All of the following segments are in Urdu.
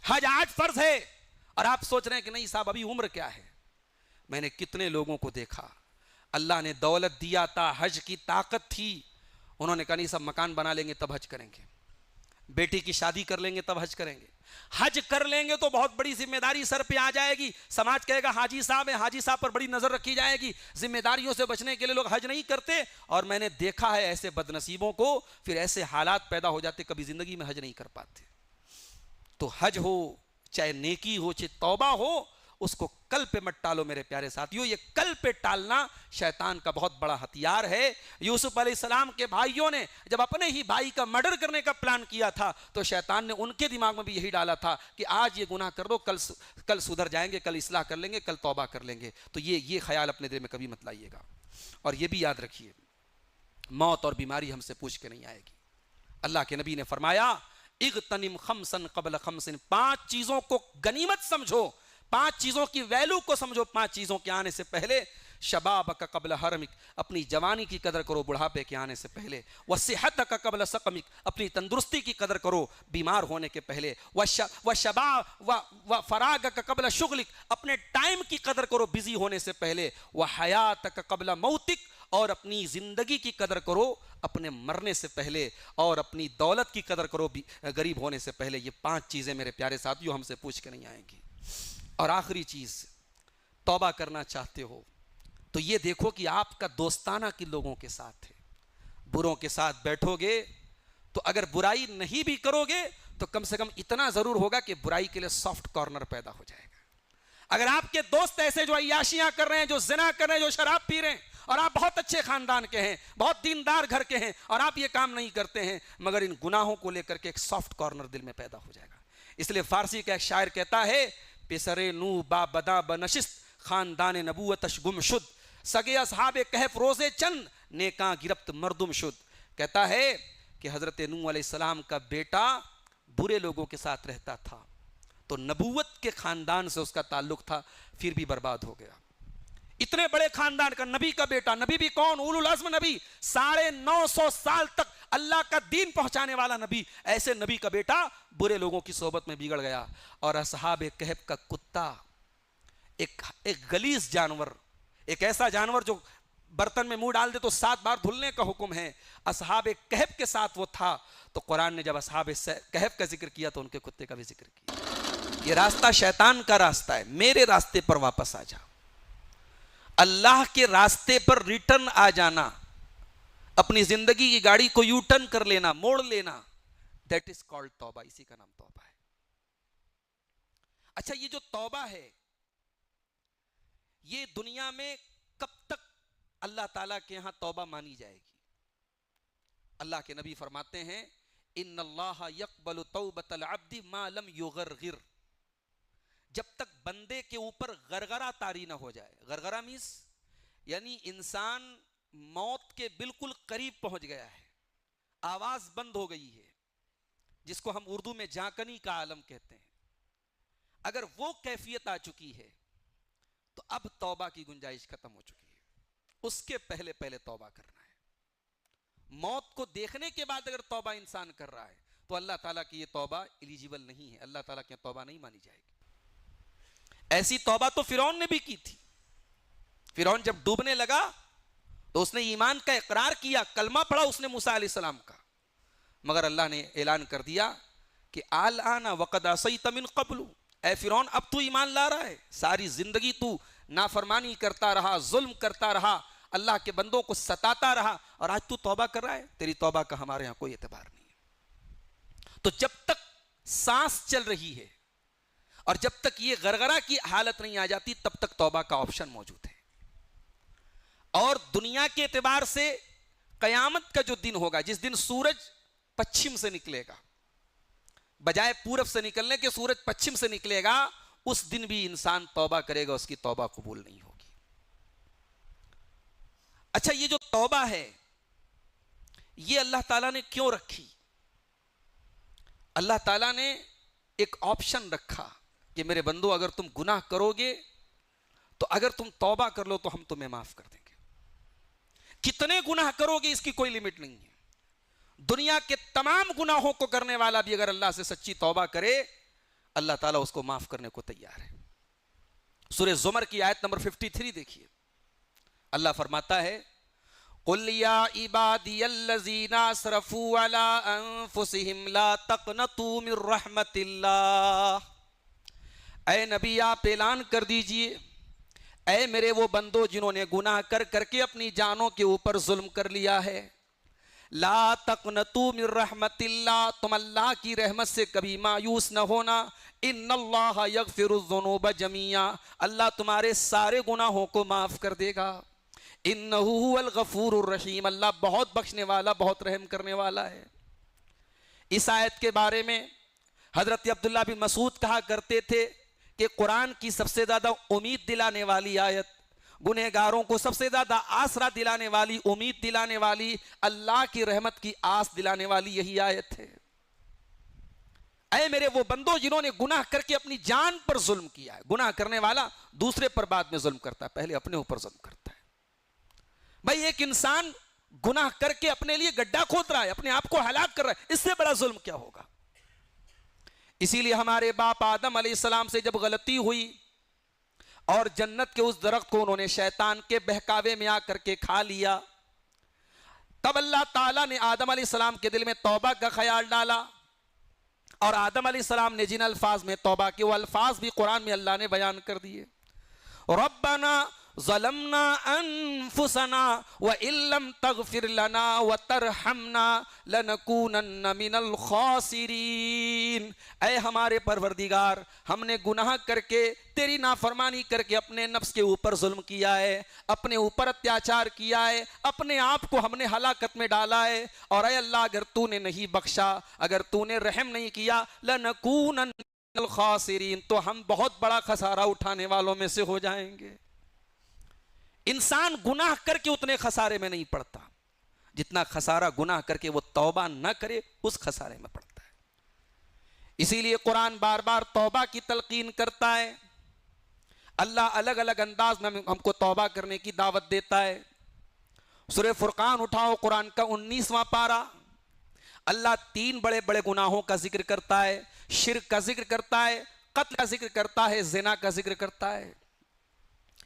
حج آج فرض ہے اور آپ سوچ رہے ہیں کہ نہیں صاحب ابھی عمر کیا ہے. میں نے کتنے لوگوں کو دیکھا, اللہ نے دولت دیا تھا, حج کی طاقت تھی, انہوں نے کہا نہیں صاحب مکان بنا لیں گے تب حج کریں گے, بیٹی کی شادی کر لیں گے تب حج کریں گے. حج کر لیں گے تو بہت بڑی ذمہ داری سر پہ آ جائے گی, سماج کہے گا حاجی صاحب ہے, حاجی صاحب پر بڑی نظر رکھی جائے گی, ذمہ داریوں سے بچنے کے لیے لوگ حج نہیں کرتے. اور میں نے دیکھا ہے ایسے بد نصیبوں کو, پھر ایسے حالات پیدا ہو جاتے کبھی زندگی میں حج نہیں کر پاتے. تو حج ہو چاہے نیکی ہو چاہے توبہ ہو, اس کو کل پہ مت ٹالو میرے پیارے ساتھیوں. یہ کل پہ ٹالنا شیطان کا بہت بڑا ہتھیار ہے. یوسف علیہ السلام کے بھائیوں نے جب اپنے ہی بھائی کا مرڈر کرنے کا پلان کیا تھا تو شیطان نے ان کے دماغ میں بھی یہی ڈالا تھا کہ آج یہ گناہ کر دو, کل سدھر جائیں گے, کل اصلاح کر لیں گے, کل توبہ کر لیں گے. تو یہ خیال اپنے دل میں کبھی مت لائیے گا. اور یہ بھی یاد رکھیے, موت اور بیماری ہم سے پوچھ کے نہیں آئے گی. اللہ کے نبی نے فرمایا اغتنم خمسن قبل خمسن, 5 چیزوں کو غنیمت سمجھو, 5 چیزوں کی ویلو کو سمجھو, 5 چیزوں کے آنے سے پہلے. شبابک قبل حرمک, اپنی جوانی کی قدر کرو بڑھاپے کے آنے سے پہلے. وصحتک قبل سقمک, اپنی تندرستی کی قدر کرو بیمار ہونے کے پہلے. وفراغک قبل شغلک, اپنے ٹائم کی قدر کرو بزی ہونے سے پہلے. وحیاتک قبل موتک, اور اپنی زندگی کی قدر کرو اپنے مرنے سے پہلے. اور اپنی دولت کی قدر کرو غریب ہونے سے پہلے. یہ 5 چیزیں میرے پیارے ساتھیوں ہم سے پوچھ کے نہیں آئیں گی. اور آخری چیز, توبہ کرنا چاہتے ہو تو یہ دیکھو کہ آپ کا دوستانہ کن لوگوں کے ساتھ ہے. بروں کے ساتھ بیٹھو گے تو اگر برائی نہیں بھی کرو گے تو کم سے کم اتنا ضرور ہوگا کہ برائی کے لیے سافٹ کارنر پیدا ہو جائے گا. اگر آپ کے دوست ایسے جو عیاشیاں کر رہے ہیں, جو زنا کر رہے ہیں, جو شراب پی رہے ہیں, اور آپ بہت اچھے خاندان کے ہیں, بہت دیندار گھر کے ہیں, اور آپ یہ کام نہیں کرتے ہیں, مگر ان گناہوں کو لے کر کے ایک سافٹ کارنر دل میں پیدا ہو جائے گا. اس لیے فارسی کا ایک شاعر کہتا ہے پسرے نو با بدا بنشست, خاندان نبوتش گم شد, سگے اصحاب کہف روزے چند, نیکاں گرفت مردم شد. کہتا ہے کہ حضرت نوح علیہ السلام کا بیٹا برے لوگوں کے ساتھ رہتا تھا تو نبوت کے خاندان سے اس کا تعلق تھا, پھر بھی برباد ہو گیا. اتنے بڑے خاندان کا نبی کا بیٹا, نبی بھی کون, اولو العزم نبی, 950 سال تک اللہ کا دین پہنچانے والا نبی, ایسے نبی کا بیٹا برے لوگوں کی صحبت میں بگڑ گیا. اور اصحاب کہف کا کتا, ایک غلیظ جانور, ایک ایسا جانور جو برتن میں منہ ڈال دے تو 7 بار دھلنے کا حکم ہے, اصحاب کہف کے ساتھ وہ تھا. تو قرآن نے جب اصحاب کہف کا ذکر کیا تو ان کے کتے کا بھی ذکر کیا. یہ راستہ شیطان کا راستہ ہے, میرے راستے پر واپس آ جا. اللہ کے راستے پر ریٹرن آ جانا, اپنی زندگی کی گاڑی کو یو ٹرن کر لینا, موڑ لینا, دیٹ از کالڈ توبہ, اسی کا نام توبہ ہے. اچھا, یہ جو توبہ ہے یہ دنیا میں کب تک اللہ تعالیٰ کے ہاں توبہ مانی جائے گی؟ اللہ کے نبی فرماتے ہیں ان اللہ یقبل توبۃ العبد ما لم یغرغر, جب تک بندے کے اوپر غرغرہ طاری نہ ہو جائے. غرغرہ مینس یعنی انسان موت کے بالکل قریب پہنچ گیا ہے, آواز بند ہو گئی ہے, جس کو ہم اردو میں جھانکنی کا عالم کہتے ہیں. اگر وہ کیفیت آ چکی ہے تو اب توبہ کی گنجائش ختم ہو چکی ہے. اس کے پہلے پہلے توبہ کرنا ہے. موت کو دیکھنے کے بعد اگر توبہ انسان کر رہا ہے تو اللہ تعالیٰ کی یہ توبہ ایلیجیبل نہیں ہے, اللہ تعالیٰ کی توبہ نہیں مانی جائے گی. ایسی توبہ تو فرعون نے بھی کی تھی. فرعون جب ڈوبنے لگا تو اس نے ایمان کا اقرار کیا, کلمہ پڑھا اس نے موسیٰ علیہ السلام کا, مگر اللہ نے اعلان کر دیا کہ الآن وقد عصیت من قبل, اے فرعون اب تو ایمان لا رہا ہے, ساری زندگی تو نافرمانی کرتا رہا, ظلم کرتا رہا, اللہ کے بندوں کو ستاتا رہا, اور آج تو توبہ کر رہا ہے, تیری توبہ کا ہمارے ہاں کوئی اعتبار نہیں ہے. تو جب تک سانس چل رہی ہے اور جب تک یہ غرغرہ کی حالت نہیں آ جاتی تب تک توبہ کا آپشن موجود ہے. اور دنیا کے اعتبار سے قیامت کا جو دن ہوگا, جس دن سورج پچھم سے نکلے گا, بجائے پورب سے نکلنے کے سورج پچھم سے نکلے گا, اس دن بھی انسان توبہ کرے گا, اس کی توبہ قبول نہیں ہوگی. اچھا, یہ جو توبہ ہے یہ اللہ تعالیٰ نے کیوں رکھی؟ اللہ تعالیٰ نے ایک آپشن رکھا کہ میرے بندو اگر تم گناہ کرو گے تو اگر تم توبہ کر لو تو ہم تمہیں معاف کر دیں گے. کتنے گناہ کرو گے اس کی کوئی لمٹ نہیں ہے. دنیا کے تمام گناہوں کو کرنے والا بھی اگر اللہ سے سچی توبہ کرے, اللہ تعالیٰ اس کو معاف کرنے کو تیار ہے. سورہ زمر کی آیت نمبر 53 دیکھیے. اللہ فرماتا ہے قُلْ يَا عِبَادِيَ الَّذِينَ أَسْرَفُوا عَلَىٰ أَنفُسِهِمْ لَا تَقْنَطُوا مِن رَحْمَةِ اللَّهِ. اے نبی آپ اعلان کر دیجئے اے میرے وہ بندو جنہوں نے گناہ کر کر کے اپنی جانوں کے اوپر ظلم کر لیا ہے، لا تقنطوا من رحمت اللہ، تم اللہ کی رحمت سے کبھی مایوس نہ ہونا. ان اللہ یغفر الذنوب جميعا، اللہ تمہارے سارے گناہوں کو معاف کر دے گا. انہ هو الغفور الرحیم، اللہ بہت بخشنے والا بہت رحم کرنے والا ہے. اس آیت کے بارے میں حضرت عبداللہ بن مسعود کہا کرتے تھے کہ قرآن کی سب سے زیادہ امید دلانے والی آیت، گنہگاروں کو سب سے زیادہ آسرا دلانے والی، امید دلانے والی، اللہ کی رحمت کی آس دلانے والی یہی آیت ہے. اے میرے وہ بندو جنہوں نے گناہ کر کے اپنی جان پر ظلم کیا ہے. گناہ کرنے والا دوسرے پر بعد میں ظلم کرتا ہے، پہلے اپنے اوپر ظلم کرتا ہے. بھائی ایک انسان گناہ کر کے اپنے لیے گڈھا کھود رہا ہے، اپنے آپ کو ہلاک کر رہا ہے، اس سے بڑا ظلم کیا ہوگا؟ اسی لیے ہمارے باپ آدم علیہ السلام سے جب غلطی ہوئی اور جنت کے اس درخت کو انہوں نے شیطان کے بہکاوے میں آ کر کے کھا لیا، تب اللہ تعالیٰ نے آدم علیہ السلام کے دل میں توبہ کا خیال ڈالا. اور آدم علیہ السلام نے جن الفاظ میں توبہ کی وہ الفاظ بھی قرآن میں اللہ نے بیان کر دیے. ربنا ظلمنا انفسنا وان لم تغفر لنا وترحمنا لنکونن من الخاسرین. اے ہمارے پروردگار، ہم نے گناہ کر کے تیری نافرمانی کر کے اپنے نفس کے اوپر ظلم کیا ہے، اپنے اوپر اتیاچار کیا ہے، اپنے آپ کو ہم نے ہلاکت میں ڈالا ہے. اور اے اللہ اگر تو نے نہیں بخشا، اگر تو نے رحم نہیں کیا، لنکونن من الخاسرین، تو ہم بہت بڑا خسارہ اٹھانے والوں میں سے ہو جائیں گے. انسان گناہ کر کے اتنے خسارے میں نہیں پڑتا جتنا خسارہ گناہ کر کے وہ توبہ نہ کرے اس خسارے میں پڑتا ہے. اسی لیے قرآن بار بار توبہ کی تلقین کرتا ہے. اللہ الگ الگ انداز میں ہم کو توبہ کرنے کی دعوت دیتا ہے. سورہ فرقان اٹھاؤ، قرآن کا 19واں پارہ، اللہ 3 بڑے بڑے گناہوں کا ذکر کرتا ہے. شرک کا ذکر کرتا ہے، قتل کا ذکر کرتا ہے، زنا کا ذکر کرتا ہے.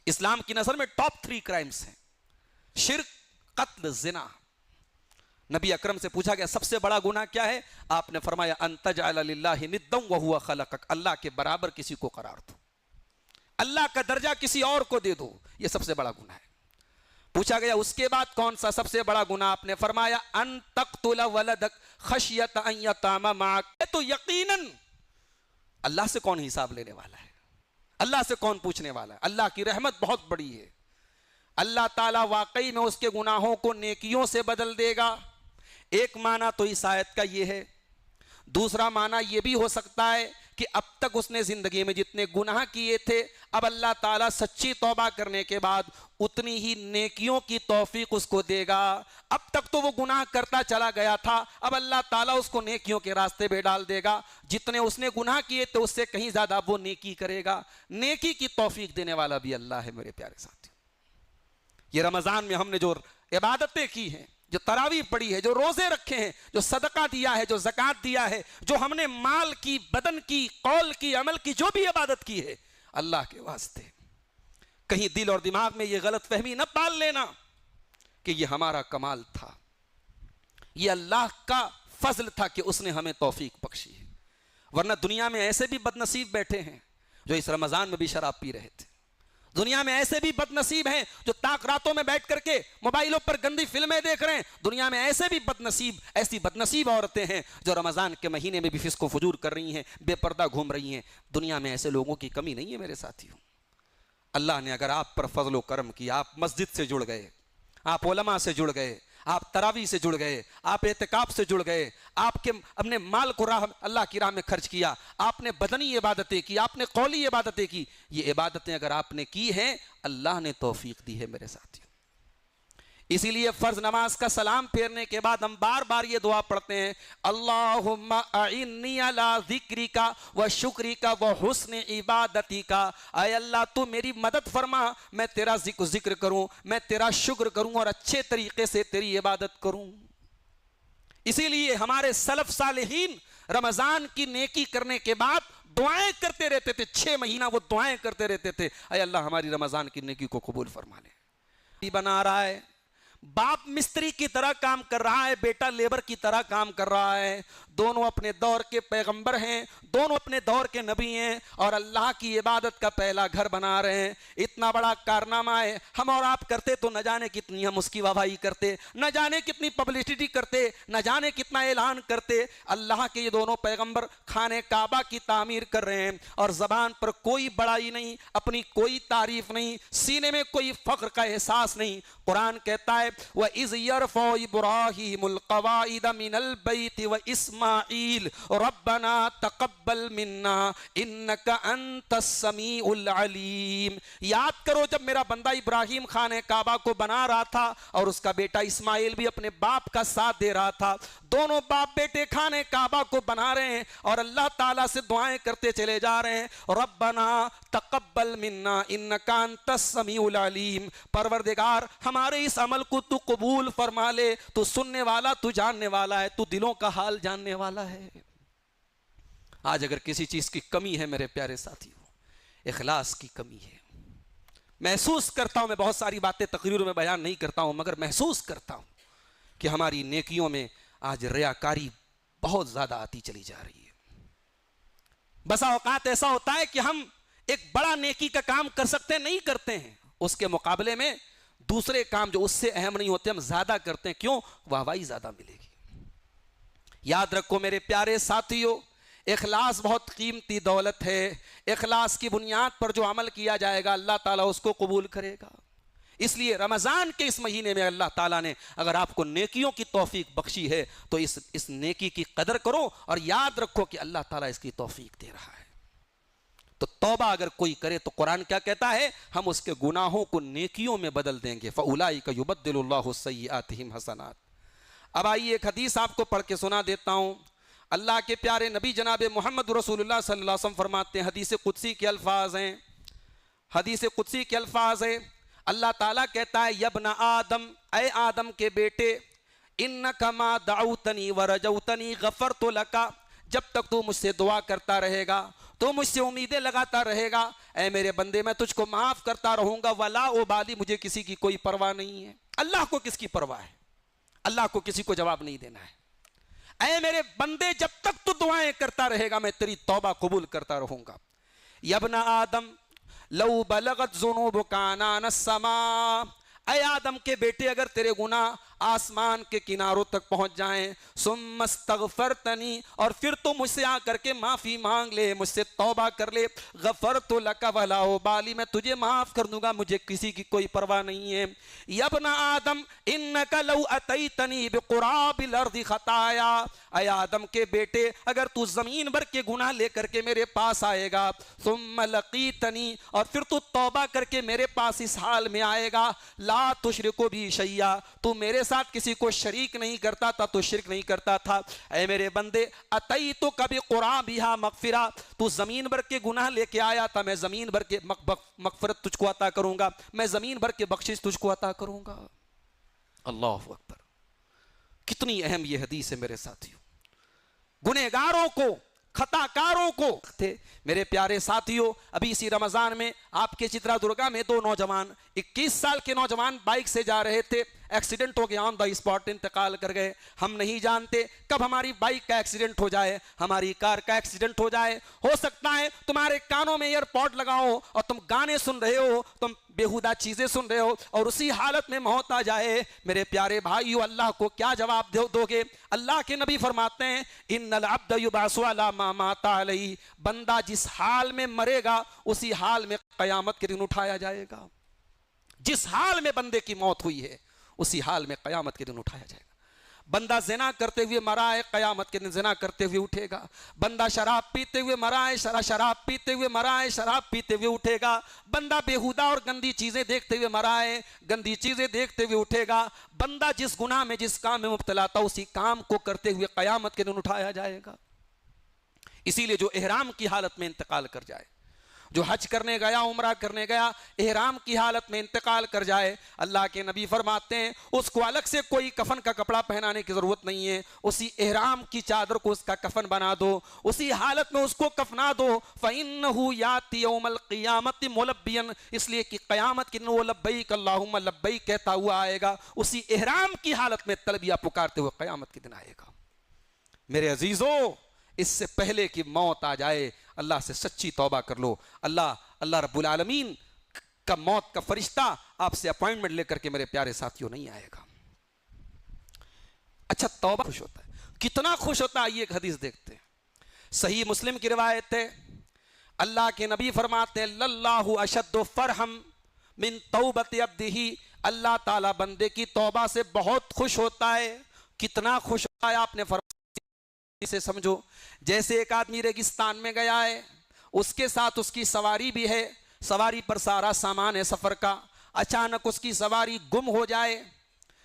اسلام کی نظر میں ٹاپ 3 کرائمز ہیں: شرک، قتل، زنا. نبی اکرم سے پوچھا گیا سب سے بڑا گناہ کیا ہے؟ آپ نے فرمایا ان تجعل للہ ندا وہو خلقک، اللہ کے برابر کسی کو قرار دو، اللہ کا درجہ کسی اور کو دے دو، یہ سب سے بڑا گناہ ہے. پوچھا گیا اس کے بعد کون سا سب سے بڑا گناہ؟ آپ نے فرمایا ان تقتل ولدک خشیت ان یطعم معک. تو یقیناً اللہ سے کون حساب لینے والا ہے؟ اللہ سے کون پوچھنے والا ہے؟ اللہ کی رحمت بہت بڑی ہے. اللہ تعالیٰ واقعی میں اس کے گناہوں کو نیکیوں سے بدل دے گا. ایک معنی تو اس آیت کا یہ ہے. دوسرا معنی یہ بھی ہو سکتا ہے کہ اب تک اس نے زندگی میں جتنے گناہ کیے تھے، اب اللہ تعالیٰ سچی توبہ کرنے کے بعد اتنی ہی نیکیوں کی توفیق اس کو دے گا. اب تک تو وہ گناہ کرتا چلا گیا تھا، اب اللہ تعالیٰ اس کو نیکیوں کے راستے پہ ڈال دے گا. جتنے اس نے گناہ کیے تھے اس سے کہیں زیادہ وہ نیکی کرے گا. نیکی کی توفیق دینے والا بھی اللہ ہے. میرے پیارے ساتھی، یہ رمضان میں ہم نے جو عبادتیں کی ہیں، جو تراویح پڑھی ہے، جو روزے رکھے ہیں، جو صدقہ دیا ہے، جو زکوٰۃ دیا ہے، جو ہم نے مال کی، بدن کی، قول کی، عمل کی، جو بھی عبادت کی ہے اللہ کے واسطے. کہیں دل اور دماغ میں یہ غلط فہمی نہ پال لینا کہ یہ ہمارا کمال تھا. یہ اللہ کا فضل تھا کہ اس نے ہمیں توفیق بخشی ہے. ورنہ دنیا میں ایسے بھی بد نصیب بیٹھے ہیں جو اس رمضان میں بھی شراب پی رہے تھے. دنیا میں ایسے بھی بد نصیب ہیں جو تاک راتوں میں بیٹھ کر کے موبائلوں پر گندی فلمیں دیکھ رہے ہیں. دنیا میں ایسے بھی بد نصیب، ایسی بد نصیب عورتیں ہیں جو رمضان کے مہینے میں بھی فسق و فجور کر رہی ہیں، بے پردہ گھوم رہی ہیں. دنیا میں ایسے لوگوں کی کمی نہیں ہے میرے ساتھیوں. اللہ نے اگر آپ پر فضل و کرم کیا، آپ مسجد سے جڑ گئے، آپ علماء سے جڑ گئے، آپ تراویح سے جڑ گئے، آپ اعتکاف سے جڑ گئے، آپ کے اپنے مال کو اللہ کی راہ میں خرچ کیا، آپ نے بدنی عبادتیں کی، آپ نے قولی عبادتیں کی، یہ عبادتیں اگر آپ نے کی ہیں اللہ نے توفیق دی ہے میرے ساتھیوں. اسی لیے فرض نماز کا سلام پھیرنے کے بعد ہم بار بار یہ دعا پڑھتے ہیں: اللہم اعنی علی ذکرک و شکرک و حسن عبادتک. اے اللہ تو میری مدد فرما، میں تیرا ذکر کروں، میں تیرا شکر کروں اور اچھے طریقے سے تیری عبادت کروں. اسی لیے ہمارے سلف صالحین رمضان کی نیکی کرنے کے بعد دعائیں کرتے رہتے تھے، 6 مہینہ وہ دعائیں کرتے رہتے تھے، اے اللہ ہماری رمضان کی نیکی کو قبول فرما لے۔ بنا رہا ہے، باپ مستری کی طرح کام کر رہا ہے، بیٹا لیبر کی طرح کام کر رہا ہے، دونوں اپنے دور کے پیغمبر ہیں، دونوں اپنے دور کے نبی ہیں، اور اللہ کی عبادت کا پہلا گھر بنا رہے ہیں۔ اتنا بڑا کارنامہ ہے، ہم اور آپ کرتے تو نہ جانے کتنی ہم اس کی واہواہی کرتے، نہ جانے کتنی پبلسٹی کرتے، نہ جانے کتنا اعلان کرتے۔ اللہ کے یہ دونوں پیغمبر خانہ کعبہ کی تعمیر کر رہے ہیں، اور زبان پر کوئی بڑائی نہیں، اپنی کوئی تعریف نہیں، سینے میں کوئی فخر کا احساس نہیں۔ قرآن کہتا ہے وَإِذْ يَرْفَعُ إِبْرَاهِيمُ الْقَوَاعِدَ مِنَ الْبَيْتِ وَإِسْمَاعِيلُ رَبَّنَا تَقَبَّلْ مِنَّا إِنَّكَ أَنْتَ السَّمِيعُ الْعَلِيمُ۔ یاد کرو جب میرا بندہ ابراہیم خانہ کعبہ کو بنا رہا تھا اور اس کا بیٹا اسماعیل بھی اپنے باپ کا ساتھ دے رہا تھا، دونوں باپ بیٹے خانہ کعبہ کو بنا رہے ہیں اور اللہ تعالیٰ سے دعائیں کرتے چلے جا رہے ہیں، ربنا تقبل منا انک انت السمیع العلیم، پروردگار ہمارے اس عمل کو تو قبول فرما لے، تو سننے والا، تو جاننے والا ہے، تو دلوں کا حال جاننے والا ہے۔ آج اگر کسی چیز کی کمی ہے میرے پیارے ساتھیوں، اخلاص کی کمی ہے۔ محسوس کرتا ہوں، میں بہت ساری باتیں تقریروں میں بیان نہیں کرتا ہوں، مگر محسوس کرتا ہوں کہ ہماری نیکیوں میں آج ریاکاری بہت زیادہ آتی چلی جا رہی ہے۔ بسا اوقات ایسا ہوتا ہے کہ ہم ایک بڑا نیکی کا کام کر سکتے نہیں کرتے ہیں، اس کے مقابلے میں دوسرے کام جو اس سے اہم نہیں ہوتے ہم زیادہ کرتے ہیں، کیوں؟ واہوائی زیادہ ملے گی۔ یاد رکھو میرے پیارے ساتھیوں، اخلاص بہت قیمتی دولت ہے، اخلاص کی بنیاد پر جو عمل کیا جائے گا اللہ تعالیٰ اس کو قبول کرے گا۔ اس لیے رمضان کے اس مہینے میں اللہ تعالیٰ نے اگر آپ کو نیکیوں کی توفیق بخشی ہے تو اس نیکی کی قدر کرو، اور یاد رکھو کہ اللہ تعالیٰ اس کی توفیق دے رہا ہے۔ تو توبہ اگر کوئی کرے تو قرآن کیا کہتا ہے؟ ہم اس کے گناہوں کو نیکیوں میں بدل دیں گے، فَأُولَئِكَ يُبَدِّلُ اللَّهُ سَيِّئَاتِهِمْ حَسَنَاتٍ۔ اب آئیے ایک حدیث آپ کو پڑھ کے سنا دیتا ہوں۔ اللہ کے پیارے نبی جناب محمد رسول اللہ صلی اللہ علیہ وسلم فرماتے ہیں، حدیث قدسی کے الفاظ ہیں، حدیث قدسی کے الفاظ ہیں، اللہ تعالیٰ کہتا ہے یبن آدم، اے آدم کے بیٹے، انک ما دعوتنی ورجوتنی غفرت لک، جب تک تو مجھ سے دعا کرتا رہے گا، تو مجھ سے امیدیں لگاتا رہے گا، اے میرے بندے میں تجھ کو معاف کرتا رہوں گا، ولا ابالی، مجھے کسی کی کوئی پرواہ نہیں ہے۔ اللہ کو کس کی پرواہ ہے؟ اللہ کو کسی کو جواب نہیں دینا ہے۔ اے میرے بندے جب تک تو دعائیں کرتا رہے گا میں تیری توبہ قبول کرتا رہوں گا۔ یبن آدم لو بلغت ذنوبک عنان السماء، اے آدم کے بیٹے اگر تیرے گناہ آسمان کے کناروں تک پہنچ جائیں، ثم استغفرتنی، اور پھر تو مجھ سے آ کر کے معافی مانگ لے، مجھ سے توبہ کر لے، غفرت لک ولا ابالی، میں تجھے معاف کر دوں گا، مجھے کسی کی کوئی پرواہ نہیں ہے۔ یابن آدم انک لو اتیتنی بقراب الارض خطایا، اے آدم کے بیٹے اگر تو زمین بھر کے گناہ لے کر کے میرے پاس آئے گا، ثم لقیتنی، اور پھر تو توبہ کر کے میرے پاس اس حال میں آئے گا، لا تشرک بی شیئا، تو میرے ساتھ کسی کو شریک نہیں کرتا تھا، تو شرک نہیں کرتا تھا، اے میرے بندے اتیتک بقرابھا مغفرہ، تو زمین بھر کے گناہ لے کے آیا تھا، میں زمین بھر کے مغفرت تجھ کو عطا کروں گا، میں زمین بھر کے بخشش تجھ کو عطا کروں گا۔ اللہ اکبر، کتنی اہم یہ حدیث ہے میرے ساتھیوں۔ گنہگاروں کو، خطا کاروں کو تھے میرے پیارے ساتھیوں۔ ابھی اسی رمضان میں آپ کے چترا درگا میں 2 نوجوان، 21 سال کے نوجوان بائک سے جا رہے تھے، ایکسیڈنٹ ہو گیا، آن دا اسپاٹ انتقال کر گئے۔ ہم نہیں جانتے کب ہماری بائک کا ایکسیڈنٹ ہو جائے، ہماری کار کا ایکسیڈنٹ ہو جائے۔ ہو سکتا ہے تمہارے کانوں میں ایئر پوڈ لگاؤ اور تم گانے سن رہے ہو، تم بےہودہ چیزیں سن رہے ہو، اور اسی حالت میں موت آ جائے۔ میرے پیارے بھائیو، اللہ کو کیا جواب دو گے؟ اللہ کے نبی فرماتے ہیں ان العبد یبعث علی ما مات علیہ، بندہ جس حال میں مرے گا اسی حال میں قیامت کے دن اٹھایا جائے گا۔ جس حال میں بندے کی موت ہوئی ہے اسی حال میں قیامت کے دن اٹھایا جائے گا۔ بندہ زنا کرتے ہوئے مرا ہے، قیامت کے دن زنا کرتے ہوئے اٹھے گا۔ بندہ شراب پیتے ہوئے مرا ہے، شراب پیتے ہوئے مرا ہے، شراب پیتے ہوئے اٹھے گا۔ بندہ بےہودہ اور گندی چیزیں دیکھتے ہوئے مرا ہے، گندی چیزیں دیکھتے ہوئے اٹھے گا۔ بندہ جس گناہ میں، جس کام میں مبتلا تھا اسی کام کو کرتے ہوئے قیامت کے دن اٹھایا جائے گا۔ اسی لیے جو احرام کی حالت میں انتقال کر جائے جو حج کرنے گیا، عمرہ کرنے گیا، احرام کی حالت میں انتقال کر جائے، اللہ کے نبی فرماتے ہیں اس کو الگ سے کوئی کفن کا کپڑا پہنانے کی ضرورت نہیں ہے، اسی احرام کی چادر کو اس کا کفن بنا دو، اسی حالت میں اس کو کفنا دو، فَإِنَّهُ يَأْتِي يَوْمَ الْقِيَامَةِ مُلَبِّيًا، اس لیے کہ قیامت کے دن وہ لبیک اللہم لبیک کہتا ہوا آئے گا، اسی احرام کی حالت میں تلبیہ پکارتے ہوئے قیامت کے دن آئے گا۔ میرے عزیزو، اس سے پہلے کہ موت آ جائے اللہ سے سچی توبہ کر لو۔ اللہ رب العالمین کا موت کا فرشتہ آپ سے اپوائنٹمنٹ لے کر کے میرے پیارے ساتھیوں نہیں آئے گا۔ اچھا، توبہ خوش ہوتا ہے، کتنا خوش ہوتا ہے، یہ ایک حدیث دیکھتے ہیں، صحیح مسلم کی روایت ہے، اللہ کے نبی فرماتے ہیں للہ اشد فرحم من توبت عبدہ، اللہ تعالیٰ بندے کی توبہ سے بہت خوش ہوتا ہے۔ کتنا خوش ہوتا ہے آپ نے فرمایا، اسے سمجھو جیسے ایک آدمی ریگستان میں گیا ہے، اس کے ساتھ اس کی سواری بھی ہے، سواری پر سارا سامان ہے سفر کا، اچانک اس کی سواری گم ہو جائے،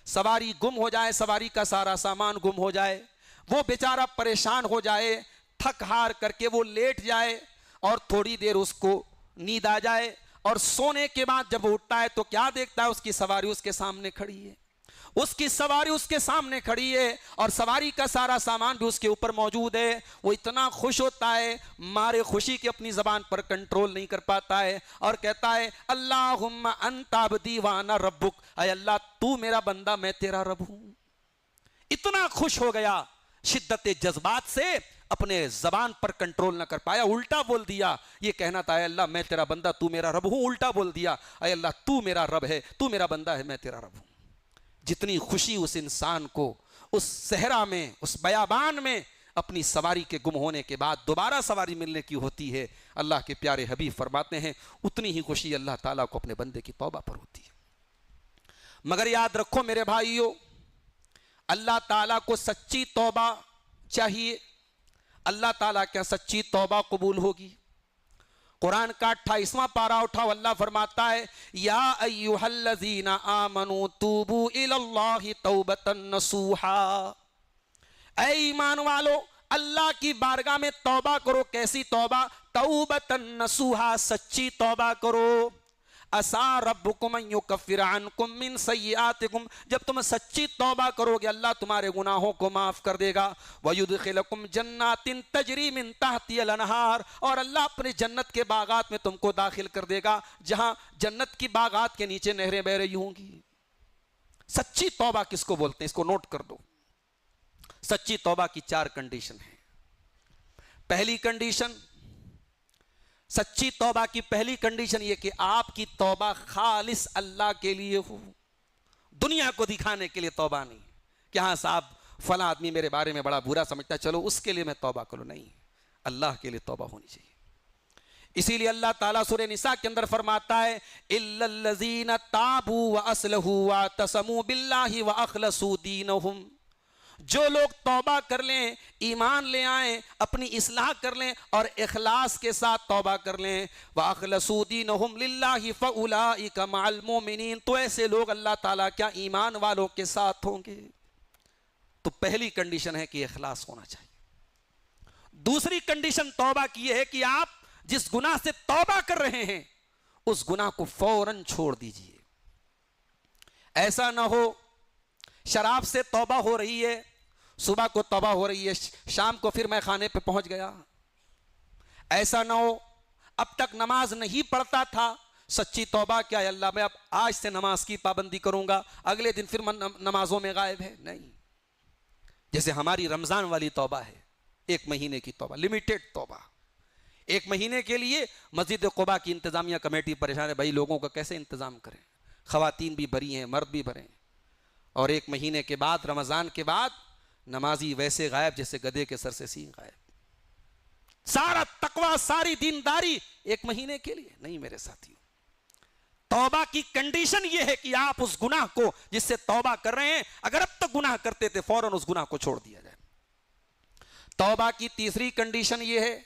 سواری کا سارا سامان گم ہو جائے، وہ بیچارہ پریشان ہو جائے، تھک ہار کر کے وہ لیٹ جائے اور تھوڑی دیر اس کو نیند آ جائے، اور سونے کے بعد جب وہ اٹھتا ہے تو کیا دیکھتا ہے، اس کی سواری اس کے سامنے کھڑی ہے، اور سواری کا سارا سامان بھی اس کے اوپر موجود ہے۔ وہ اتنا خوش ہوتا ہے، مارے خوشی کی اپنی زبان پر کنٹرول نہیں کر پاتا ہے، اور کہتا ہے اللہم انت عبدی وانا ربک، اے اللہ تو میرا بندہ میں تیرا رب ہوں۔ اتنا خوش ہو گیا، شدت جذبات سے اپنے زبان پر کنٹرول نہ کر پایا، الٹا بول دیا۔ یہ کہنا تھا اے اللہ میں تیرا بندہ تو میرا رب ہوں، الٹا بول دیا اے اللہ تو میرا رب ہے، تو میرا بندہ ہے، میں تیرا رب ہوں۔ جتنی خوشی اس انسان کو اس صحرا میں، اس بیابان میں اپنی سواری کے گم ہونے کے بعد دوبارہ سواری ملنے کی ہوتی ہے، اللہ کے پیارے حبیب فرماتے ہیں اتنی ہی خوشی اللہ تعالیٰ کو اپنے بندے کی توبہ پر ہوتی ہے۔ مگر یاد رکھو میرے بھائیو، اللہ تعالیٰ کو سچی توبہ چاہیے، اللہ تعالیٰ کیا سچی توبہ قبول ہوگی؟ قرآن کا 28واں پارہ اٹھاؤ، اللہ فرماتا ہے یا ایہا الذین آمنوا توبوا الی اللہ توبۃ نصوحا، اے ایمان والو اللہ کی بارگاہ میں توبہ کرو۔ کیسی توبہ؟ توبۃ نصوحا، سچی توبہ کرو۔ عسیٰ ربکم ان یکفر عنکم من سیئاتکم، جب تم سچی توبہ کرو گے اللہ تمہارے گناہوں کو معاف کر دے گا۔ ویدخلکم جنات تجری من تحتها الانہار، اور اللہ اپنے جنت کے باغات میں تم کو داخل کر دے گا جہاں جنت کی باغات کے نیچے نہریں بہ رہی ہوں گی۔ سچی توبہ کس کو بولتے ہیں؟ اس کو نوٹ کر دو۔ سچی توبہ کی 4 کنڈیشن ہیں۔ پہلی کنڈیشن، سچی توبہ کی پہلی کنڈیشن یہ کہ آپ کی توبہ خالص اللہ کے لیے ہو، دنیا کو دکھانے کے لیے توبہ نہیں کہ ہاں صاحب فلاں آدمی میرے بارے میں بڑا برا سمجھتا ہے چلو اس کے لیے میں توبہ کروں، نہیں، اللہ کے لیے توبہ ہونی چاہیے۔ اسی لیے اللہ تعالیٰ سورہ نساء کے اندر فرماتا ہے اِلَّا الَّذِينَ تَابُوا وَأَصْلَحُوا وَاعْتَصَمُوا بِاللَّهِ وَأَخْلَصُوا دِينَهُمْ، جو لوگ توبہ کر لیں، ایمان لے آئیں، اپنی اصلاح کر لیں اور اخلاص کے ساتھ توبہ کر لیں، وَأَخْلَصُوا دِينَهُمْ لِلَّهِ فَأُولَئِكَ مَعَ الْمُؤْمِنِينَ، تو ایسے لوگ اللہ تعالیٰ کیا ایمان والوں کے ساتھ ہوں گے۔ تو پہلی کنڈیشن ہے کہ اخلاص ہونا چاہیے۔ دوسری کنڈیشن توبہ کی یہ ہے کہ آپ جس گناہ سے توبہ کر رہے ہیں اس گناہ کو فوراً چھوڑ دیجئے۔ ایسا نہ ہو شراب سے توبہ ہو رہی ہے، صبح کو توبہ ہو رہی ہے، شام کو پھر میں خانے پہ پہنچ گیا۔ ایسا نہ ہو اب تک نماز نہیں پڑھتا تھا، سچی توبہ کیا ہے اللہ میں اب آج سے نماز کی پابندی کروں گا، اگلے دن پھر نمازوں میں غائب ہے، نہیں۔ جیسے ہماری رمضان والی توبہ ہے، 1 مہینے کی توبہ، لمیٹڈ توبہ، 1 مہینے کے لیے مسجد قباء کی انتظامیہ کمیٹی پریشان ہے، بھائی لوگوں کا کیسے انتظام کریں، خواتین بھی بھری ہیں مرد بھی بھرے ہیں، اور 1 مہینے کے بعد رمضان کے بعد نمازی ویسے غائب جیسے گدھے کے سر سے سینگ غائب۔ سارا تقوی ساری دینداری 1 مہینے کے لیے نہیں میرے ساتھیوں۔ توبہ کی کنڈیشن یہ ہے کہ آپ اس گناہ کو جس سے توبہ کر رہے ہیں، اگر اب تک گناہ کرتے تھے فوراً اس گناہ کو چھوڑ دیا جائے۔ توبہ کی تیسری کنڈیشن یہ ہے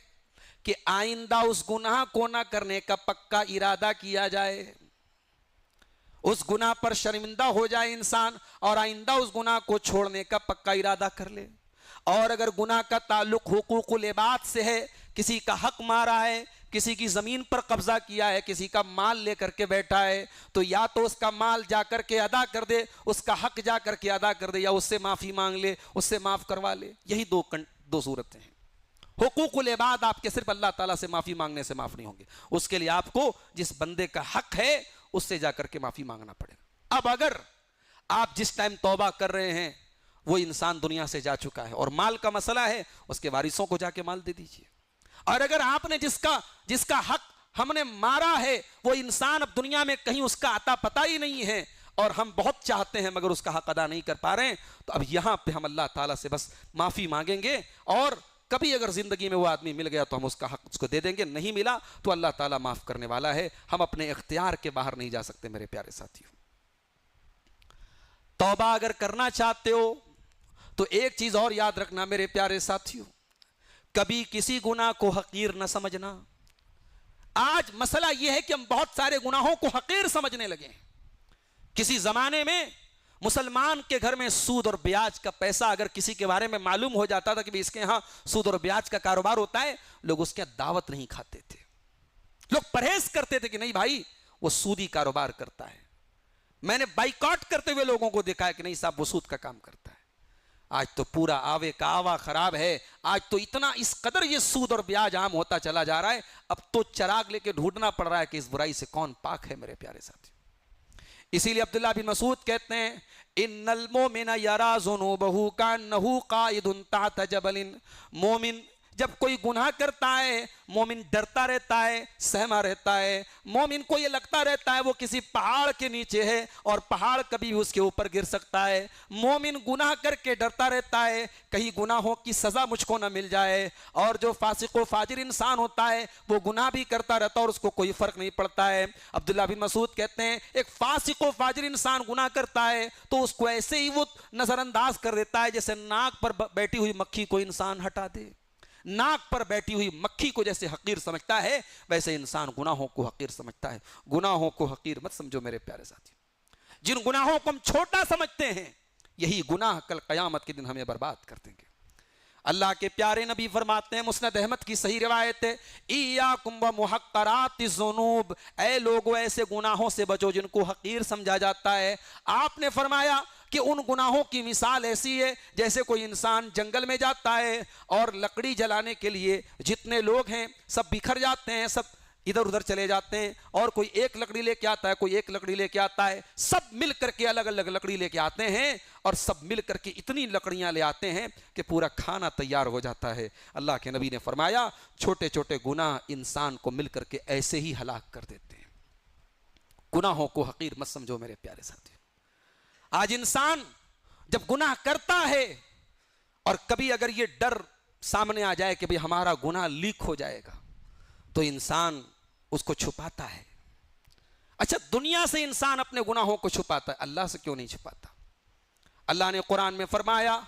کہ آئندہ اس گناہ کو نہ کرنے کا پکا ارادہ کیا جائے، اس گناہ پر شرمندہ ہو جائے انسان اور آئندہ اس گناہ کو چھوڑنے کا پکا ارادہ کر لے۔ اور اگر گناہ کا تعلق حقوق العباد سے ہے، کسی کا حق مارا ہے، کسی کی زمین پر قبضہ کیا ہے، کسی کا مال لے کر کے بیٹھا ہے، تو یا تو اس کا مال جا کر کے ادا کر دے، اس کا حق جا کر کے ادا کر دے، یا اس سے معافی مانگ لے، اس سے معاف کروا لے. یہی دو صورتیں ہیں. حقوق العباد آپ کے صرف اللہ تعالیٰ سے معافی مانگنے سے معاف نہیں ہوں گے، اس کے لیے آپ کو جس بندے کا حق ہے اس سے جا کر کے معافی مانگنا پڑے گا. اب اگر آپ جس ٹائم توبہ کر رہے ہیں وہ انسان دنیا سے جا چکا ہے اور مال کا مسئلہ ہے، اس کے وارثوں کو جا کے مال دے دیجئے. اور اگر آپ نے جس کا حق ہم نے مارا ہے وہ انسان اب دنیا میں کہیں اس کا عطا پتہ ہی نہیں ہے اور ہم بہت چاہتے ہیں مگر اس کا حق ادا نہیں کر پا رہے ہیں، تو اب یہاں پہ ہم اللہ تعالیٰ سے بس معافی مانگیں گے. اور کبھی اگر زندگی میں وہ آدمی مل گیا تو ہم اس کا حق اس کو دے دیں گے، نہیں ملا تو اللہ تعالیٰ معاف کرنے والا ہے. ہم اپنے اختیار کے باہر نہیں جا سکتے میرے پیارے ساتھیوں. توبہ اگر کرنا چاہتے ہو تو ایک چیز اور یاد رکھنا میرے پیارے ساتھیوں، کبھی کسی گناہ کو حقیر نہ سمجھنا. آج مسئلہ یہ ہے کہ ہم بہت سارے گناہوں کو حقیر سمجھنے لگے ہیں. کسی زمانے میں مسلمان کے گھر میں سود اور بیاج کا پیسہ اگر کسی کے بارے میں معلوم ہو جاتا تھا کہ اس کے ہاں سود اور بیاج کا کاروبار ہوتا ہے، لوگ اس کے دعوت نہیں کھاتے تھے، لوگ پرہیز کرتے تھے کہ نہیں بھائی وہ سودی کاروبار کرتا ہے. میں نے بائیکاٹ کرتے ہوئے لوگوں کو دیکھا ہے کہ نہیں صاحب وہ سود کا کام کرتا ہے. آج تو پورا آوے کا آوا خراب ہے. آج تو اتنا اس قدر یہ سود اور بیاج عام ہوتا چلا جا رہا ہے، اب تو چراغ لے کے ڈھونڈنا پڑ رہا ہے کہ اس برائی سے کون پاک ہے میرے پیارے ساتھی. اسی لیے عبداللہ بن مسعود کہتے ہیں ان المومن یرا ذنوبہ کانہ قائد تحت جبل. مومن جب کوئی گناہ کرتا ہے مومن ڈرتا رہتا ہے، سہما رہتا ہے. مومن کو یہ لگتا رہتا ہے وہ کسی پہاڑ کے نیچے ہے اور پہاڑ کبھی بھی اس کے اوپر گر سکتا ہے. مومن گناہ کر کے ڈرتا رہتا ہے کہیں گناہوں کی سزا مجھ کو نہ مل جائے. اور جو فاسق و فاجر انسان ہوتا ہے وہ گناہ بھی کرتا رہتا ہے اور اس کو کوئی فرق نہیں پڑتا ہے. عبداللہ بن مسعود کہتے ہیں ایک فاسق و فاجر انسان گناہ کرتا ہے تو اس کو ایسے ہی وہ نظر انداز کر دیتا ہے جیسے ناک پر بیٹھی ہوئی مکھی کو انسان ہٹا دے. ناک پر بیٹھی ہوئی مکھی کو جیسے حقیر سمجھتا ہے ویسے انسان گناہوں کو حقیر سمجھتا ہے. گناہوں کو حقیر مت سمجھو میرے پیارے ساتھی. جن گناہوں کو ہم چھوٹا سمجھتے ہیں یہی گناہ کل قیامت کے دن ہمیں برباد کر دیں گے. اللہ کے پیارے نبی فرماتے ہیں، مسند احمد کی صحیح روایت ہے، ایاکم ومحقرات الذنوب، اے لوگو ایسے گناہوں سے بچو جن کو حقیر سمجھا جاتا ہے. آپ نے فرمایا کہ ان گناہوں کی مثال ایسی ہے جیسے کوئی انسان جنگل میں جاتا ہے اور لکڑی جلانے کے لیے جتنے لوگ ہیں سب بکھر جاتے ہیں، سب ادھر ادھر چلے جاتے ہیں، اور کوئی ایک لکڑی لے کے آتا ہے، کوئی ایک لکڑی لے کے آتا ہے، سب مل کر کے الگ الگ لکڑی لے کے آتے ہیں اور سب مل کر کے اتنی لکڑیاں لے آتے ہیں کہ پورا کھانا تیار ہو جاتا ہے. اللہ کے نبی نے فرمایا چھوٹے چھوٹے گناہ انسان کو مل کر کے ایسے ہی ہلاک کر دیتے ہیں. گناہوں کو حقیر مت سمجھو میرے پیارے ساتھی. آج انسان جب گناہ کرتا ہے اور کبھی اگر یہ ڈر سامنے آ جائے کہ بھئی ہمارا گناہ لیک ہو جائے گا تو انسان اس کو چھپاتا ہے. اچھا دنیا سے انسان اپنے گناہوں کو چھپاتا ہے، اللہ سے کیوں نہیں چھپاتا؟ اللہ نے قرآن میں فرمایا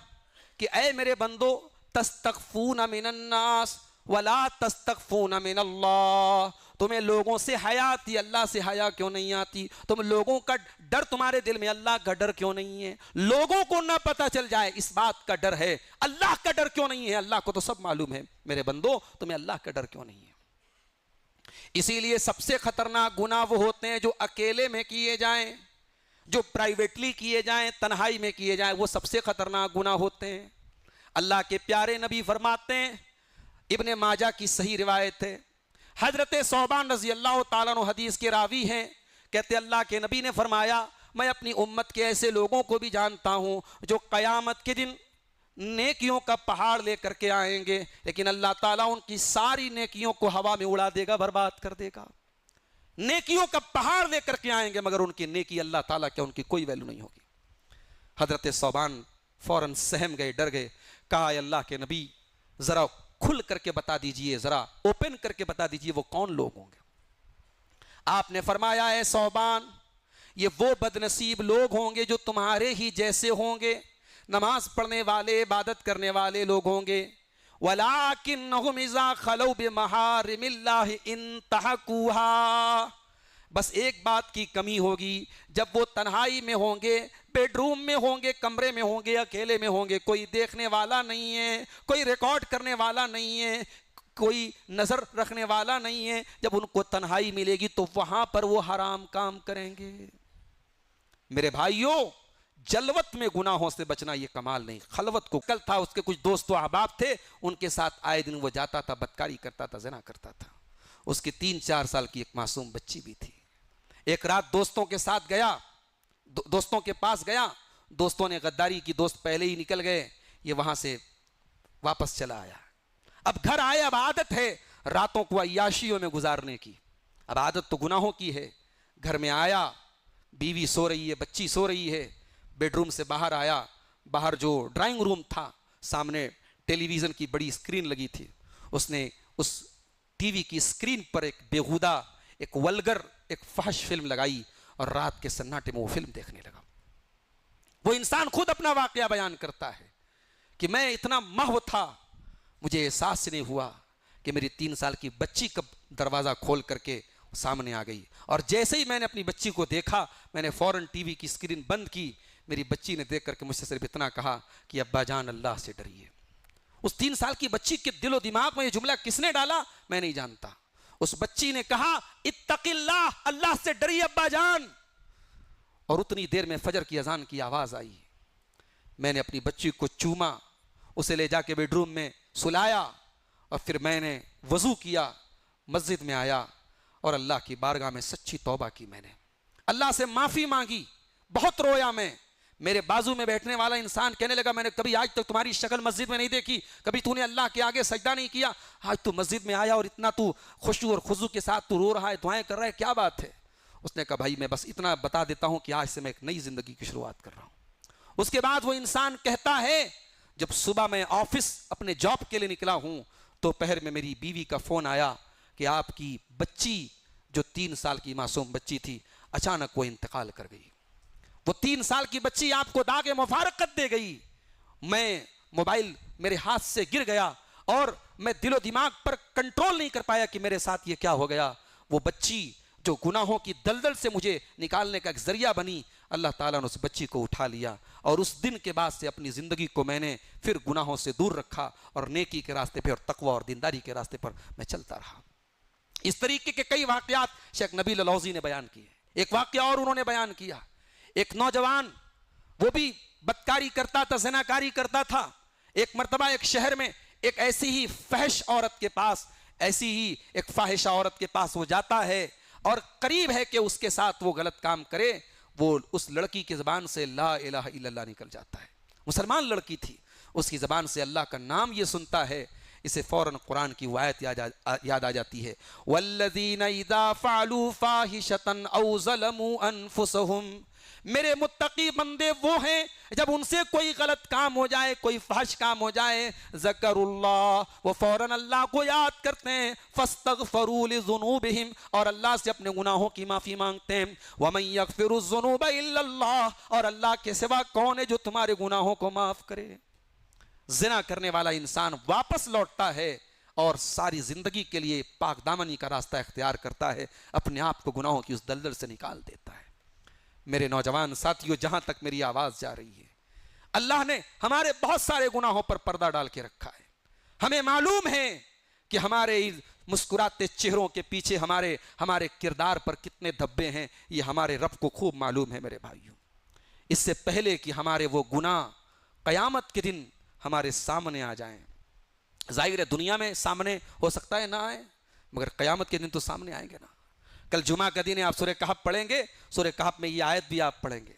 کہ اے میرے بندو تستخفون من الناس ولا تستخفون من اللہ، تمہیں لوگوں سے حیا آتی، اللہ سے حیا کیوں نہیں آتی؟ تم لوگوں کا ڈر تمہارے دل میں، اللہ کا ڈر کیوں نہیں ہے؟ لوگوں کو نہ پتہ چل جائے اس بات کا ڈر ہے، اللہ کا ڈر کیوں نہیں ہے؟ اللہ کو تو سب معلوم ہے. میرے بندو تمہیں اللہ کا ڈر کیوں نہیں ہے؟ اسی لیے سب سے خطرناک گناہ وہ ہوتے ہیں جو اکیلے میں کیے جائیں، جو پرائیویٹلی کیے جائیں، تنہائی میں کیے جائیں، وہ سب سے خطرناک گناہ ہوتے ہیں. اللہ کے پیارے نبی فرماتے ہیں، ابن ماجہ کی صحیح روایت ہے، حضرت ثوبان رضی اللہ تعالیٰ عنہ حدیث کے راوی ہیں، کہتے اللہ کے نبی نے فرمایا میں اپنی امت کے ایسے لوگوں کو بھی جانتا ہوں جو قیامت کے دن نیکیوں کا پہاڑ لے کر کے آئیں گے لیکن اللہ تعالیٰ ان کی ساری نیکیوں کو ہوا میں اڑا دے گا، برباد کر دے گا. نیکیوں کا پہاڑ لے کر کے آئیں گے مگر ان کی نیکی اللہ تعالیٰ کیا ان کی کوئی ویلو نہیں ہوگی. حضرت ثوبان فوراً سہم گئے، ڈر گئے، کہا اے اللہ کے نبی ذرا کھل کر کے بتا دیجئے، ذرا اوپن کر کے بتا دیجئے وہ کون لوگ ہوں گے؟ آپ نے فرمایا اے ثوبان یہ وہ بدنصیب لوگ ہوں گے جو تمہارے ہی جیسے ہوں گے، نماز پڑھنے والے، عبادت کرنے والے لوگ ہوں گے. وَلَٰكِنَّهُمْ إِذَا خَلَوْا بِمَحَارِمِ اللَّهِ انتهكوها، بس ایک بات کی کمی ہوگی، جب وہ تنہائی میں ہوں گے، بیڈ روم میں ہوں گے، کمرے میں ہوں گے، اکیلے میں ہوں گے، کوئی دیکھنے والا نہیں ہے، کوئی ریکارڈ کرنے والا نہیں ہے، کوئی نظر رکھنے والا نہیں ہے، جب ان کو تنہائی ملے گی تو وہاں پر وہ حرام کام کریں گے۔ میرے بھائیوں، جلوت میں گناہوں سے بچنا یہ کمال نہیں، خلوت کو کل تھا، اس کے کچھ دوست و احباب تھے، ان کے ساتھ آئے دن وہ جاتا تھا، بدکاری کرتا تھا، زنا کرتا تھا۔ اس کی 3-4 سال کی ایک معصوم بچی بھی تھی۔ ایک رات دوستوں کے ساتھ گیا، دوستوں کے پاس گیا، دوستوں نے غداری کی، دوست پہلے ہی نکل گئے، یہ وہاں سے واپس چلا آیا۔ اب گھر آئے، اب عادت ہے راتوں کو عیاشیوں میں گزارنے کی، اب عادت تو گناہوں کی ہے۔ گھر میں آیا، بیوی سو رہی ہے، بچی سو رہی ہے، بیڈ روم سے باہر آیا، باہر جو ڈرائنگ روم تھا سامنے ٹیلی ویژن کی بڑی اسکرین لگی تھی، اس نے اس ٹی وی کی اسکرین پر ایک بےہودہ، ایک ولگر، ایک فحش فلم لگائی اور رات کے سناٹے میں وہ فلم دیکھنے لگا۔ وہ انسان خود اپنا واقعہ بیان کرتا ہے کہ میں اتنا محو تھا، مجھے احساس نہیں ہوا کہ میری 3 سال کی بچی کب دروازہ کھول کر کے سامنے آ گئی، اور جیسے ہی میں نے اپنی بچی کو دیکھا میں نے فوراً ٹی وی کی اسکرین بند کی۔ میری بچی نے دیکھ کر کے مجھ سے صرف اتنا کہا کہ ابا جان اللہ سے ڈریے۔ اس 3 سال کی بچی کے دل و دماغ میں یہ جملہ کس نے ڈالا میں نہیں جانتا۔ اس بچی نے کہا اتق اللہ، اللہ سے ڈریے ابا جان، اور اتنی دیر میں فجر کی اذان کی آواز آئی۔ میں نے اپنی بچی کو چوما، اسے لے جا کے بیڈ روم میں سلایا، اور پھر میں نے وضو کیا، مسجد میں آیا اور اللہ کی بارگاہ میں سچی توبہ کی۔ میں نے اللہ سے معافی مانگی، بہت رویا میں۔ میرے بازو میں بیٹھنے والا انسان کہنے لگا میں نے کبھی آج تک تمہاری شکل مسجد میں نہیں دیکھی، کبھی تو نے اللہ کے آگے سجدہ نہیں کیا، آج تو مسجد میں آیا اور اتنا تو خشوع اور خضوع کے ساتھ تو رو رہا ہے، دعائیں کر رہا ہے، کیا بات ہے؟ اس نے کہا بھائی میں بس اتنا بتا دیتا ہوں کہ آج سے میں ایک نئی زندگی کی شروعات کر رہا ہوں۔ اس کے بعد وہ انسان کہتا ہے جب صبح میں آفس اپنے جاب کے لیے نکلا ہوں تو پہر میں میری بیوی کا فون آیا کہ آپ کی بچی جو 3 سال کی معصوم بچی تھی اچانک وہ انتقال کر گئی، وہ 3 سال کی بچی آپ کو داغ مفارقت دے گئی۔ میں موبائل میرے ہاتھ سے گر گیا اور میں دل و دماغ پر کنٹرول نہیں کر پایا کہ میرے ساتھ یہ کیا ہو گیا۔ وہ بچی جو گناہوں کی دلدل سے مجھے نکالنے کا ایک ذریعہ بنی، اللہ تعالیٰ نے اس بچی کو اٹھا لیا، اور اس دن کے بعد سے اپنی زندگی کو میں نے پھر گناہوں سے دور رکھا اور نیکی کے راستے پہ اور تقوی اور دینداری کے راستے پر میں چلتا رہا۔ اس طریقے کے کئی واقعات شیخ نبیل الحوضی نے بیان کیے۔ ایک واقعہ اور انہوں نے بیان کیا، ایک نوجوان وہ بھی بدکاری کرتا تھا، زناکاری کرتا تھا۔ ایک مرتبہ ایک شہر میں ایک ایسی ہی فحش عورت کے پاس، ایسی ہی ایک فاحشہ عورت کے پاس وہ جاتا ہے اور قریب ہے کہ اس کے ساتھ وہ غلط کام کرے، وہ اس لڑکی کی زبان سے لا الہ الا اللہ نکل جاتا ہے۔ مسلمان لڑکی تھی، اس کی زبان سے اللہ کا نام یہ سنتا ہے، اسے فوراً قرآن کی آیت یاد آ جاتی ہے، والذین اذا فعلوا فاحشۃ او ظلموا انفسهم۔ میرے متقی بندے وہ ہیں جب ان سے کوئی غلط کام ہو جائے، کوئی فحش کام ہو جائے، ذکر اللہ، وہ فوراً اللہ کو یاد کرتے ہیں، فاستغفروا لذنوبہم، اور اللہ سے اپنے گناہوں کی معافی مانگتے ہیں، ومن یغفر الذنوب الا اللہ، اور اللہ کے سوا کون ہے جو تمہارے گناہوں کو معاف کرے۔ زنا کرنے والا انسان واپس لوٹتا ہے اور ساری زندگی کے لیے پاک دامنی کا راستہ اختیار کرتا ہے، اپنے آپ کو گناہوں کی اس دلدل سے نکال دیتا ہے۔ میرے نوجوان ساتھیوں، جہاں تک میری آواز جا رہی ہے، اللہ نے ہمارے بہت سارے گناہوں پر پردہ ڈال کے رکھا ہے۔ ہمیں معلوم ہے کہ ہمارے مسکراتے چہروں کے پیچھے ہمارے کردار پر کتنے دھبے ہیں، یہ ہمارے رب کو خوب معلوم ہے۔ میرے بھائیوں، اس سے پہلے کہ ہمارے وہ گناہ قیامت کے دن ہمارے سامنے آ جائیں، ظاہر ہے دنیا میں سامنے ہو سکتا ہے نہ آئے، مگر قیامت کے دن تو سامنے آئیں گے نا۔ کل جمعہ کا دن ہے، آپ سورہ کہف پڑھیں گے، سورہ کہف میں یہ آیت بھی آپ پڑھیں گے،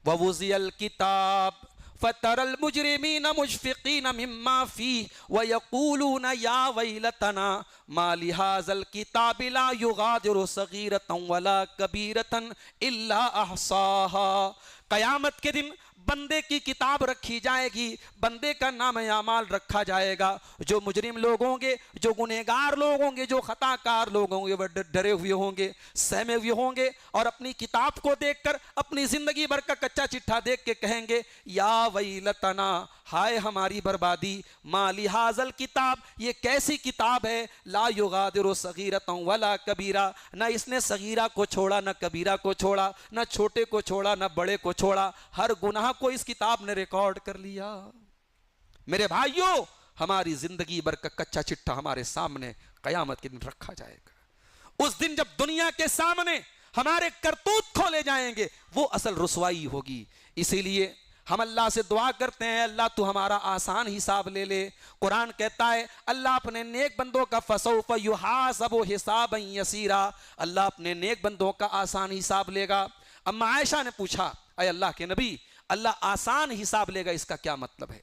وَوُضِعَ الْكِتَابُ فَتَرَى الْمُجْرِمِينَ مُشْفِقِينَ مِمَّا فِيهِ وَيَقُولُونَ يَا وَيْلَتَنَا مَا لِهَذَا الْكِتَابِ لَا يُغَادِرُ صَغِيرَةً وَلَا كَبِيرَةً إِلَّا أَحْصَاهَا۔ قیامت کے دن بندے کی کتاب رکھی جائے گی، بندے کا نام اعمال رکھا جائے گا، جو مجرم لوگ ہوں گے، جو گنہگار لوگ ہوں گے، جو خطا کار لوگ ہوں گے، وہ ڈرے ہوئے ہوں گے، سہمے ہوئے ہوں گے، اور اپنی کتاب کو دیکھ کر، اپنی زندگی بھر کا کچا چٹھا دیکھ کے کہیں گے یا ویلتنا، ہائے ہماری بربادی، ما لہذا الکتاب، یہ کیسی کتاب ہے، لا یغادر صغیرۃ ولا کبیرہ، نہ اس نے صغیرہ کو چھوڑا، نہ کبیرہ کو چھوڑا، نہ چھوٹے کو چھوڑا، نہ بڑے کو چھوڑا، ہر گناہ کو اس کتاب نے ریکارڈ کر لیا۔ میرے بھائیوں، ہماری زندگی بھر کا کچا چٹھا ہمارے سامنے قیامت کے دن رکھا جائے گا۔ اس دن جب دنیا کے سامنے ہمارے کرتوت کھولے جائیں گے وہ اصل رسوائی ہوگی۔ اسی لیے ہم اللہ سے دعا کرتے ہیں اللہ تو ہمارا آسان حساب لے لے۔ قرآن کہتا ہے اللہ اپنے نیک بندوں کا فسوف یحاسب حسابا یسیرا، اللہ اپنے نیک بندوں کا آسان حساب لے گا۔ اما عائشہ نے پوچھا اے اللہ کے نبی اللہ آسان حساب لے گا اس کا کیا مطلب ہے؟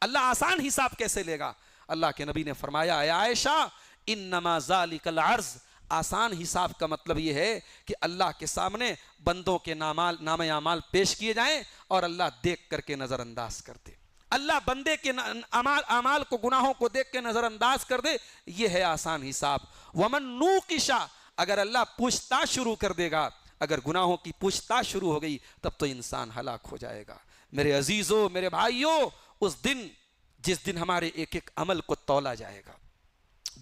اللہ آسان حساب کیسے لے گا؟ اللہ کے نبی نے فرمایا اے عائشہ انما ذالک العرض، آسان حساب کا مطلب یہ ہے کہ اللہ کے سامنے بندوں کے نام اعمال پیش کیے جائیں اور اللہ دیکھ کر کے نظر انداز کر دے۔ اللہ بندے کے اعمال کو، گناہوں کو دیکھ کے نظر انداز کر دے، یہ ہے آسان حساب۔ ومن نوقش، اگر اللہ پوچھ تاچھ شروع کر دے گا، اگر گناہوں کی پوچھ تاچھ شروع ہو گئی تب تو انسان ہلاک ہو جائے گا۔ میرے عزیزوں، میرے بھائیوں، اس دن جس دن ہمارے ایک ایک عمل کو تولا جائے گا۔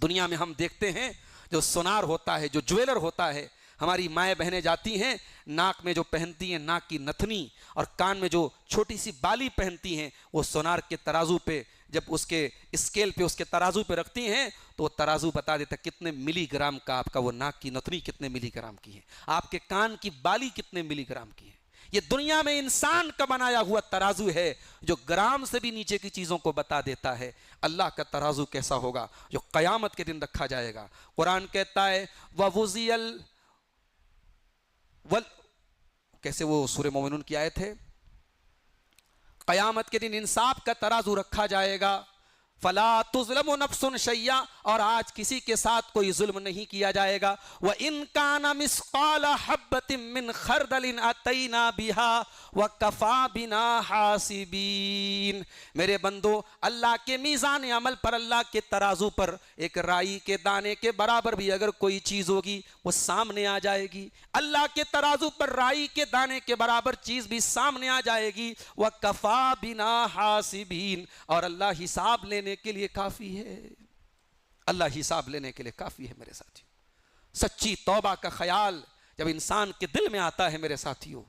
دنیا میں ہم دیکھتے ہیں جو سونار ہوتا ہے، جو جویلر ہوتا ہے، ہماری مائیں بہنیں جاتی ہیں ناک میں جو پہنتی ہیں ناک کی نتھنی اور کان میں جو چھوٹی سی بالی پہنتی ہیں، وہ سونار کے ترازو پہ جب اس کے اسکیل پہ اس کے ترازو پہ رکھتی ہیں تو وہ ترازو بتا دیتا ہے کتنے ملی گرام کا آپ کا وہ ناک کی نتھنی کتنے ملی گرام کی ہے، آپ کے کان کی بالی کتنے ملی گرام کی ہے۔ یہ دنیا میں انسان کا بنایا ہوا ترازو ہے جو گرام سے بھی نیچے کی چیزوں کو بتا دیتا ہے۔ اللہ کا ترازو کیسا ہوگا جو قیامت کے دن رکھا جائے گا؟ قرآن کہتا ہے وَوُزِيَ کیسے وہ سورہ مومنون کی آیت ہے، قیامت کے دن انصاف کا ترازو رکھا جائے گا۔ فلا تظلم نفس شیئا، اور آج کسی کے ساتھ کوئی ظلم نہیں کیا جائے گا۔ وَإِن كَانَ مِثْقَالَ حَبَّةٍ مِّنْ خَرْدَلٍ أَتَيْنَا بِهَا وَكَفَى بِنَا حَاسِبِينَ۔ میرے بندو، اللہ کے میزان عمل پر، اللہ کے ترازو پر ایک رائی کے دانے کے برابر بھی اگر کوئی چیز ہوگی وہ سامنے آ جائے گی۔ اللہ کے ترازو پر رائی کے دانے کے برابر چیز بھی سامنے آ جائے گی۔ وَكَفَى بِنَا حَاسِبِينَ، اور اللہ حساب لینے کے لیے کافی ہے۔ اللہ حساب لینے کے لیے کافی ہے میرے ساتھی۔ سچی توبہ کا خیال جب انسان کے دل میں آتا ہے میرے ساتھیوں،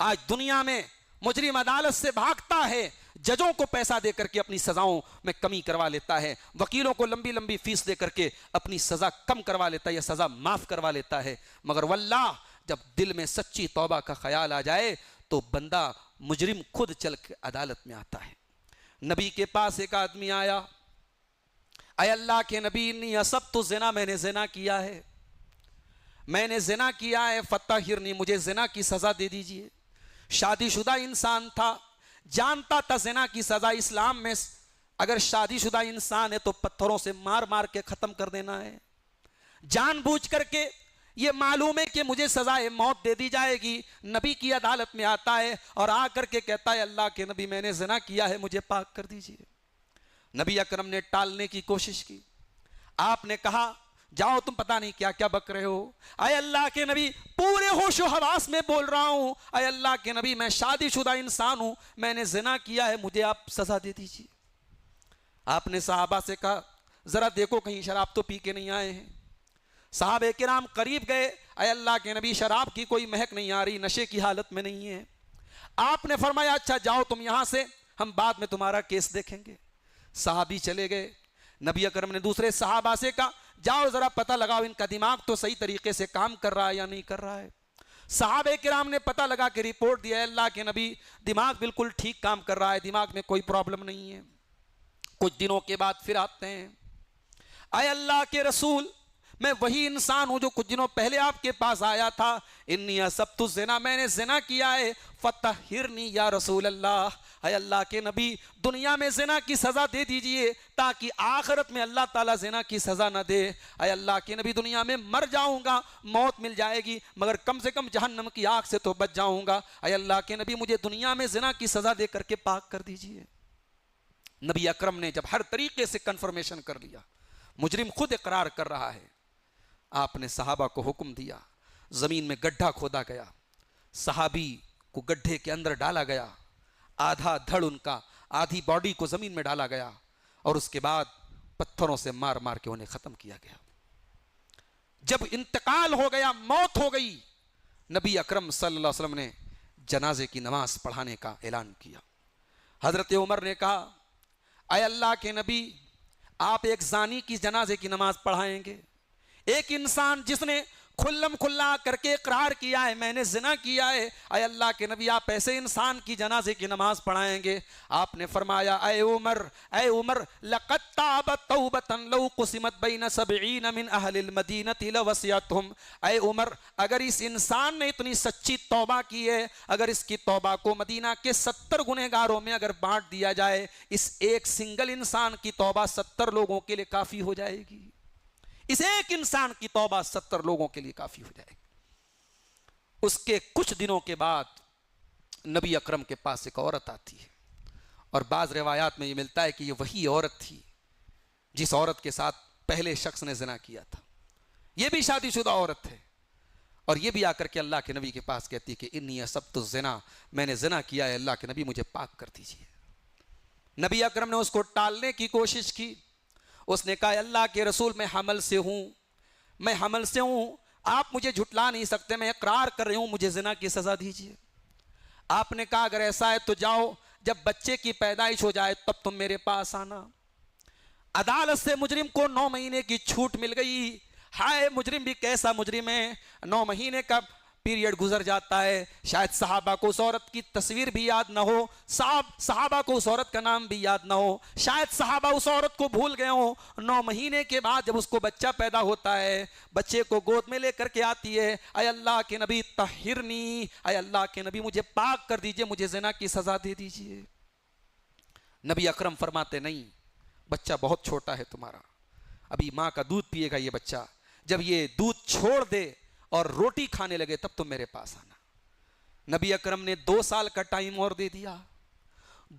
آج دنیا میں مجرم عدالت سے بھاگتا ہے، ججوں کو پیسہ دے کر کے اپنی سزاؤں میں کمی کروا لیتا ہے، وکیلوں کو لمبی لمبی فیس دے کر کے اپنی سزا کم کروا لیتا ہے یا سزا معاف کروا لیتا ہے، مگر واللہ جب دل میں سچی توبہ کا خیال آ جائے تو بندہ مجرم خود چل کے عدالت میں آتا ہے۔ نبی کے پاس ایک آدمی آیا، اے اللہ کے نبی انی اصبت زنا، میں نے زنا کیا ہے، میں نے زنا کیا ہے، فطہرنی، مجھے زنا کی سزا دے دیجئے۔ شادی شدہ انسان تھا، جانتا تھا زنا کی سزا اسلام میں اگر شادی شدہ انسان ہے تو پتھروں سے مار مار کے ختم کر دینا ہے۔ جان بوجھ کر کے یہ معلوم ہے کہ مجھے سزائے موت دے دی جائے گی، نبی کی عدالت میں آتا ہے اور آ کر کے کہتا ہے اللہ کے نبی میں نے زنا کیا ہے، مجھے پاک کر دیجئے۔ نبی اکرم نے ٹالنے کی کوشش کی، آپ نے کہا جاؤ تم پتہ نہیں کیا کیا بک رہے ہو۔ اے اللہ کے نبی پورے ہوش و حواس میں بول رہا ہوں، اے اللہ کے نبی میں شادی شدہ انسان ہوں، میں نے زنا کیا ہے، مجھے آپ سزا دے دیجئے۔ آپ نے صحابہ سے کہا ذرا دیکھو کہیں شراب تو پی کے نہیں آئے ہیں۔ صحابہ کرام قریب گئے، اے اللہ کے نبی شراب کی کوئی مہک نہیں آ رہی، نشے کی حالت میں نہیں ہے۔ آپ نے فرمایا اچھا جاؤ تم یہاں سے، ہم بعد میں تمہارا کیس دیکھیں گے۔ صحابی چلے گئے، نبی اکرم نے دوسرے صحابہ سے کہا جاؤ ذرا پتہ لگاؤ ان کا دماغ تو صحیح طریقے سے کام کر رہا ہے یا نہیں کر رہا ہے۔ صحابہ کرام نے پتہ لگا کہ رپورٹ دیا ہے اللہ کے نبی دماغ بالکل ٹھیک کام کر رہا ہے، دماغ میں کوئی پرابلم نہیں ہے۔ کچھ دنوں کے بعد پھر آتے ہیں، اے اللہ کے رسول میں وہی انسان ہوں جو کچھ دنوں پہلے آپ کے پاس آیا تھا، انی اصبت الزنا، میں نے زنا کیا ہے، فطہرنی یا رسول اللہ، اے اللہ کے نبی دنیا میں زنا کی سزا دے دیجئے تاکہ آخرت میں اللہ تعالیٰ زنا کی سزا نہ دے۔ اے اللہ کے نبی دنیا میں مر جاؤں گا، موت مل جائے گی، مگر کم سے کم جہنم کی آگ سے تو بچ جاؤں گا۔ اے اللہ کے نبی مجھے دنیا میں زنا کی سزا دے کر کے پاک کر دیجئے۔ نبی اکرم نے جب ہر طریقے سے کنفرمیشن کر لیا، مجرم خود اقرار کر رہا ہے، آپ نے صحابہ کو حکم دیا، زمین میں گڈھا کھودا گیا، صحابی کو گڈھے کے اندر ڈالا گیا، آدھا دھڑ ان کا، آدھی باڈی کو زمین میں ڈالا گیا اور اس کے بعد پتھروں سے مار مار کے انہیں ختم کیا گیا۔ جب انتقال ہو گیا، موت ہو گئی، نبی اکرم صلی اللہ علیہ وسلم نے جنازے کی نماز پڑھانے کا اعلان کیا۔ حضرت عمر نے کہا اے اللہ کے نبی آپ ایک زانی کی جنازے کی نماز پڑھائیں گے؟ ایک انسان جس نے کھلم کھلا کر کے اقرار کیا ہے میں نے زنا کیا ہے، اے اللہ کے نبی آپ ایسے انسان کی جنازے کی نماز پڑھائیں گے؟ آپ نے فرمایا اے عمر لقد تابت توبۃ لو قسمت بین 70 من اہل المدینہ لوسعتهم، اے عمر اگر اس انسان نے اتنی سچی توبہ کی ہے، اگر اس کی توبہ کو مدینہ کے 70 گنہگاروں میں اگر بانٹ دیا جائے، اس ایک سنگل انسان کی توبہ 70 لوگوں کے لیے کافی ہو جائے گی۔ اس ایک انسان کی توبہ 70 لوگوں کے لیے کافی ہو جائے گی۔ اس کے کچھ دنوں کے بعد نبی اکرم کے پاس ایک عورت آتی ہے، اور بعض روایات میں یہ ملتا ہے کہ یہ وہی عورت تھی جس عورت کے ساتھ پہلے شخص نے زنا کیا تھا۔ یہ بھی شادی شدہ عورت ہے، اور یہ بھی آ کر کے اللہ کے نبی کے پاس کہتی ہے کہ انی اصبت الزنا، میں نے زنا کیا ہے، اللہ کے نبی مجھے پاک کر دیجیے۔ نبی اکرم نے اس کو ٹالنے کی کوشش کی، اس نے کہا اللہ کے رسول میں حمل سے ہوں، آپ مجھے جھٹلا نہیں سکتے، میں اقرار کر رہی ہوں، مجھے زنا کی سزا دیجیے۔ آپ نے کہا اگر ایسا ہے تو جاؤ، جب بچے کی پیدائش ہو جائے تب تم میرے پاس آنا۔ عدالت سے مجرم کو 9 مہینے کی چھوٹ مل گئی۔ ہائے مجرم بھی کیسا مجرم ہے، 9 مہینے کا پیریڈ گزر جاتا ہے، شاید صحابہ کو اس عورت کی تصویر بھی یاد نہ ہو، صحابہ کو اس عورت کا نام بھی یاد نہ ہو، شاید صحابہ اس عورت کو بھول گئے ہوں۔ 9 مہینے کے بعد جب اس کو بچہ پیدا ہوتا ہے، بچے کو گود میں لے کر کے آتی ہے، اے اللہ کے نبی طہرنی، اے اللہ کے نبی مجھے پاک کر دیجئے، مجھے زنا کی سزا دے دیجئے۔ نبی اکرم فرماتے نہیں، بچہ بہت چھوٹا ہے تمہارا، ابھی ماں کا دودھ پیے گا یہ بچہ، جب یہ دودھ چھوڑ دے اور روٹی کھانے لگے تب تم میرے پاس آنا۔ نبی اکرم نے 2 سال کا ٹائم اور دے دیا،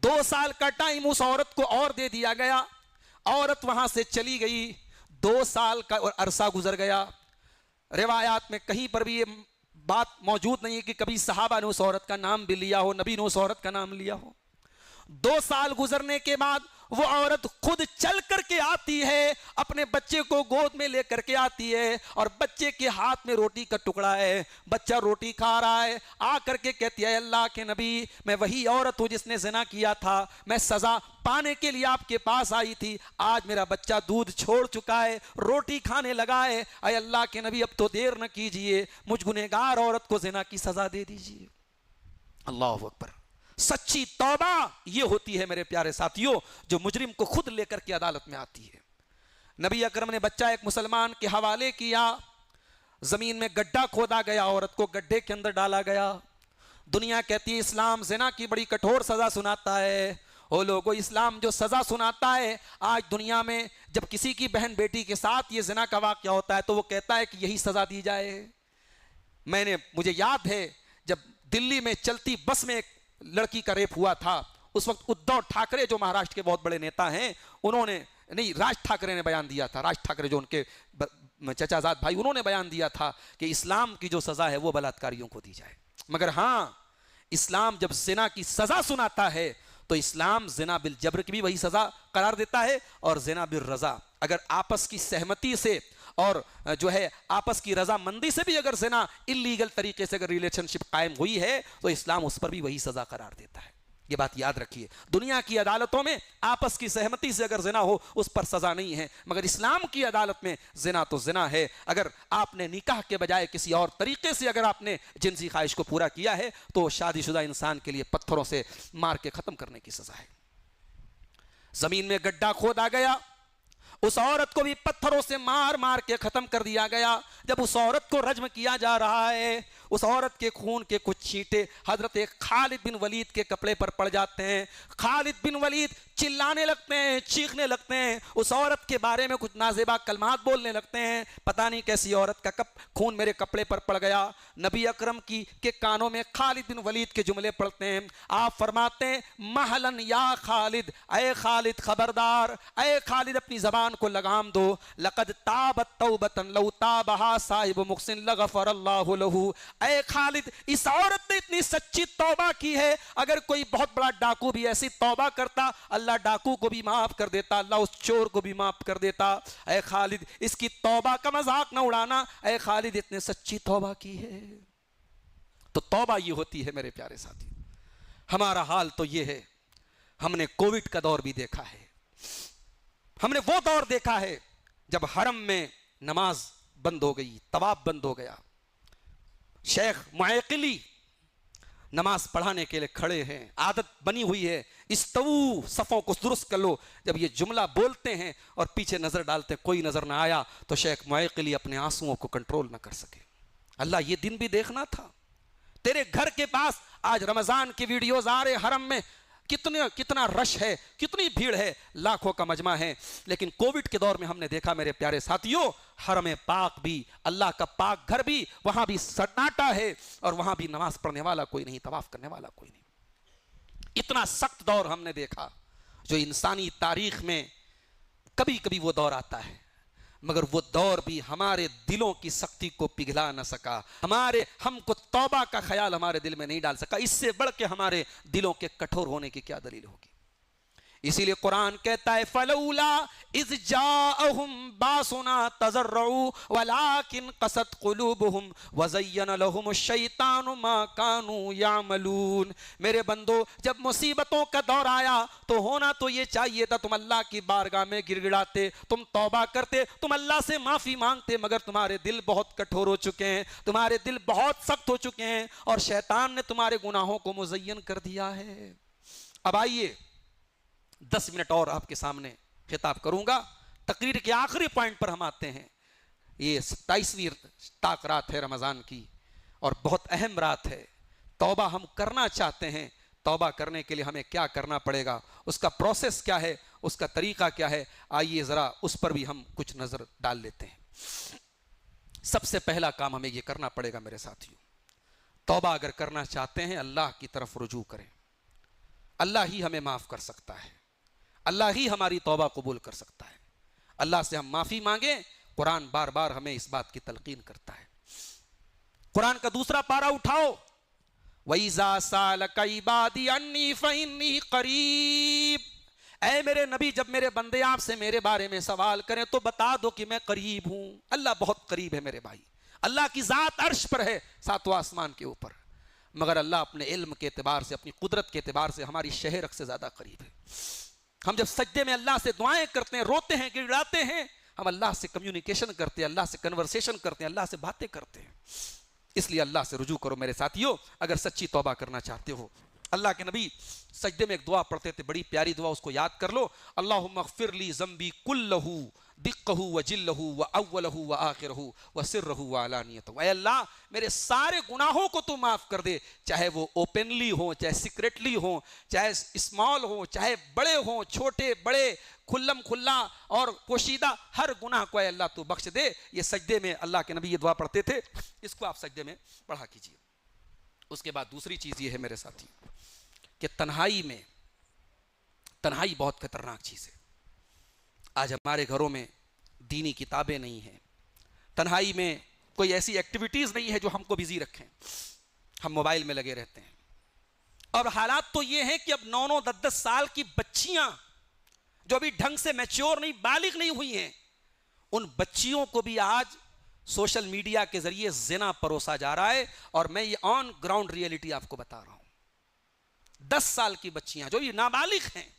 2 سال کا ٹائم اس عورت کو اور دے دیا گیا۔ عورت وہاں سے چلی گئی، 2 سال کا عرصہ گزر گیا۔ روایات میں کہیں پر بھی یہ بات موجود نہیں ہے کہ کبھی صحابہ نے اس عورت کا نام بھی لیا ہو، نبی نے اس عورت کا نام لیا ہو۔ 2 سال گزرنے کے بعد وہ عورت خود چل کر کے آتی ہے، اپنے بچے کو گود میں لے کر کے آتی ہے، اور بچے کے ہاتھ میں روٹی کا ٹکڑا ہے، بچہ روٹی کھا رہا ہے، آ کر کے کہتی ہے اللہ کے نبی میں وہی عورت ہوں جس نے زنا کیا تھا، میں سزا پانے کے لیے آپ کے پاس آئی تھی، آج میرا بچہ دودھ چھوڑ چکا ہے، روٹی کھانے لگا ہے، اے اللہ کے نبی اب تو دیر نہ کیجئے، مجھ گنہگار عورت کو زنا کی سزا دے دیجئے۔ اللہ اکبر۔ سچی توبہ یہ ہوتی ہے میرے پیارے ساتھیوں، جو مجرم کو خود لے کر کے عدالت میں آتی ہے۔ نبی اکرم نے بچہ ایک مسلمان کے حوالے کیا، زمین میں گڈھا کھودا گیا، عورت کو گڈھے کے اندر ڈالا گیا۔ دنیا کہتی ہے اسلام زنا کی بڑی کٹھور سزا سناتا ہے۔ وہ لوگوں، اسلام جو سزا سناتا ہے، آج دنیا میں جب کسی کی بہن بیٹی کے ساتھ یہ زنا کا واقعہ ہوتا ہے تو وہ کہتا ہے کہ یہی سزا دی جائے۔ مجھے یاد ہے جب دلی میں چلتی بس میں ایک لڑکی کا ریپ ہوا تھا، اس وقت ادھو ٹھاکرے جو مہاراشٹر کے بہت بڑے نیتا ہیں، انہوں نے نہیں، راج ٹھاکرے نے بیان دیا تھا، راج ٹھاکرے جو ان کے چچا زاد بھائی، انہوں نے بیان دیا تھا کہ اسلام کی جو سزا ہے وہ بلاತ್ಕಾریوں کو دی جائے۔ مگر ہاں، اسلام جب زنا کی سزا سناتا ہے تو اسلام زنا بالجبر کی بھی وہی سزا قرار دیتا ہے، اور زنا بالرضا، اگر آپس کی سہمتی سے اور جو ہے آپس کی رضامندی سے بھی اگر زنا اللیگل طریقے سے اگر ریلیشن شپ قائم ہوئی ہے تو اسلام اس پر بھی وہی سزا قرار دیتا ہے۔ یہ بات یاد رکھیے، دنیا کی عدالتوں میں آپس کی سہمتی سے اگر زنا ہو اس پر سزا نہیں ہے، مگر اسلام کی عدالت میں زنا تو زنا ہے۔ اگر آپ نے نکاح کے بجائے کسی اور طریقے سے اگر آپ نے جنسی خواہش کو پورا کیا ہے تو شادی شدہ انسان کے لیے پتھروں سے مار کے ختم کرنے کی سزا ہے۔ زمین میں گڈھا کھودا گیا، اس عورت کو بھی پتھروں سے مار مار کے ختم کر دیا گیا۔ جب اس عورت کو رجم کیا جا رہا ہے، اس عورت کے خون کے کچھ چھینٹے حضرت خالد بن ولید کے کپڑے پر پڑ جاتے ہیں۔ خالد بن ولید چلانے لگتے ہیں، چیخنے لگتے ہیں، اس عورت کے بارے میں کچھ نازیبا کلمات بولنے لگتے ہیں، پتہ نہیں کیسی عورت کا خون میرے کپڑے پر پڑ گیا۔ نبی اکرم کے کانوں میں خالد بن ولید کے جملے پڑھتے ہیں، آپ فرماتے ہیں مہلن یا خالد، اے خالد خبردار، اے خالد اپنی زبان کو لگام دو، لقد تابت توبۃ لو تابہا صاحب محسن لغفر اللہ لہ، اے خالد اس عورت نے اتنی سچی توبہ کی ہے، اگر کوئی بہت بڑا ڈاکو بھی ایسی توبہ کرتا اللہ ڈاکو کو بھی معاف کر دیتا، اللہ اس چور کو بھی معاف کر دیتا۔ اے خالد اس کی توبہ کا مذاق نہ اڑانا، اے خالد اتنے سچی توبہ کی ہے۔ تو توبہ یہ ہوتی ہے میرے پیارے ساتھی۔ ہمارا حال تو یہ ہے، ہم نے کووڈ کا دور بھی دیکھا ہے، ہم نے وہ دور دیکھا ہے جب حرم میں نماز بند ہو گئی، طواف بند ہو گیا، شیخ معیقلی نماز پڑھانے کے لیے کھڑے ہیں، عادت بنی ہوئی ہے استوو صفوں کو درست کر لو، جب یہ جملہ بولتے ہیں اور پیچھے نظر ڈالتے کوئی نظر نہ آیا تو شیخ معیقلی اپنے آنسوؤں کو کنٹرول نہ کر سکے۔ اللہ یہ دن بھی دیکھنا تھا، تیرے گھر کے پاس آج رمضان کی ویڈیوز آ رہے حرم میں، کتنا رش ہے، کتنی بھیڑ ہے، لاکھوں کا مجمع ہے، لیکن کووڈ کے دور میں ہم نے دیکھا میرے پیارے ساتھیوں، حرم پاک بھی، اللہ کا پاک گھر بھی، وہاں بھی سناٹا ہے اور وہاں بھی نماز پڑھنے والا کوئی نہیں، طواف کرنے والا کوئی نہیں۔ اتنا سخت دور ہم نے دیکھا جو انسانی تاریخ میں کبھی کبھی وہ دور آتا ہے، مگر وہ دور بھی ہمارے دلوں کی سختی کو پگھلا نہ سکا، ہم کو توبہ کا خیال ہمارے دل میں نہیں ڈال سکا۔ اس سے بڑھ کے ہمارے دلوں کے کٹھور ہونے کی کیا دلیل ہوگی؟ اسی لیے قرآن کہتا ہے فلولا اذ جاءہم باسنا تضرعوا ولکن قست قلوبہم وزین لہم الشیطان ما کانوا یعملون۔ میرے بندو، جب مصیبتوں کا دور آیا تو ہونا تو یہ چاہیے تھا تم اللہ کی بارگاہ میں گڑ گڑاتے، تم توبہ کرتے، تم اللہ سے معافی مانگتے، مگر تمہارے دل بہت کٹھور ہو چکے ہیں، تمہارے دل بہت سخت ہو چکے ہیں اور شیطان نے تمہارے گناہوں کو مزین کر دیا ہے۔ اب آئیے 10 منٹ اور آپ کے سامنے خطاب کروں گا، تقریر کے آخری پوائنٹ پر ہم آتے ہیں۔ یہ 27ویں طاق رات ہے رمضان کی اور بہت اہم رات ہے۔ توبہ ہم کرنا چاہتے ہیں، توبہ کرنے کے لیے ہمیں کیا کرنا پڑے گا، اس کا پروسیس کیا ہے، اس کا طریقہ کیا ہے، آئیے ذرا اس پر بھی ہم کچھ نظر ڈال لیتے ہیں۔ سب سے پہلا کام ہمیں یہ کرنا پڑے گا میرے ساتھیوں، توبہ اگر کرنا چاہتے ہیں اللہ کی طرف رجوع کریں، اللہ ہی ہمیں معاف کر سکتا ہے، اللہ ہی ہماری توبہ قبول کر سکتا ہے، اللہ سے ہم معافی مانگیں۔ قرآن بار بار ہمیں اس بات کی تلقین کرتا ہے۔ قرآن کا دوسرا پارہ اٹھاؤ، وَإِذَا سَأَلَكَ عِبَادِي عَنِّي فَإِنِّي قَرِيبٌ، اے میرے نبی جب میرے بندے آپ سے میرے بارے میں سوال کریں تو بتا دو کہ میں قریب ہوں۔ اللہ بہت قریب ہے میرے بھائی، اللہ کی ذات عرش پر ہے، ساتواں آسمان کے اوپر، مگر اللہ اپنے علم کے اعتبار سے، اپنی قدرت کے اعتبار سے ہماری شہرک سے زیادہ قریب ہے۔ ہم جب سجدے میں اللہ سے دعائیں کرتے ہیں، روتے ہیں، گڑگڑاتے ہیں، ہم اللہ سے کمیونیکیشن کرتے ہیں، اللہ سے کنورسیشن کرتے ہیں، اللہ سے باتیں کرتے ہیں۔ اس لیے اللہ سے رجوع کرو میرے ساتھیوں اگر سچی توبہ کرنا چاہتے ہو۔ اللہ کے نبی سجدے میں ایک دعا پڑھتے تھے، بڑی پیاری دعا، اس کو یاد کر لو، اللہم اغفر لی ذنبی کلہ دقہ وجلہ واولہ وآخرہ وسرہ وعلانیتہ، اے اللہ میرے سارے گناہوں کو تو معاف کر دے، چاہے وہ اوپنلی ہوں، چاہے سیکریٹلی ہوں، چاہے اسمال ہوں، چاہے بڑے ہوں، چھوٹے بڑے، کھلم کھلا اور پوشیدہ، ہر گناہ کو اے اللہ تو بخش دے۔ یہ سجدے میں اللہ کے نبی یہ دعا پڑھتے تھے، اس کو آپ سجدے میں پڑھا کیجئے۔ اس کے بعد دوسری چیز یہ ہے میرے ساتھی کہ تنہائی بہت خطرناک چیز ہے۔ آج ہمارے گھروں میں دینی کتابیں نہیں ہیں، تنہائی میں کوئی ایسی ایکٹیویٹیز نہیں ہے جو ہم کو بزی رکھیں، ہم موبائل میں لگے رہتے ہیں۔ اور حالات تو یہ ہیں کہ اب 9 10 سال کی بچیاں جو ابھی ڈھنگ سے میچور نہیں، بالغ نہیں ہوئی ہیں، ان بچیوں کو بھی آج سوشل میڈیا کے ذریعے زنا پروسا جا رہا ہے، اور میں یہ آن گراؤنڈ ریئلٹی آپ کو بتا رہا ہوں۔ 10 سال کی بچیاں جو یہ نابالغ ہیں،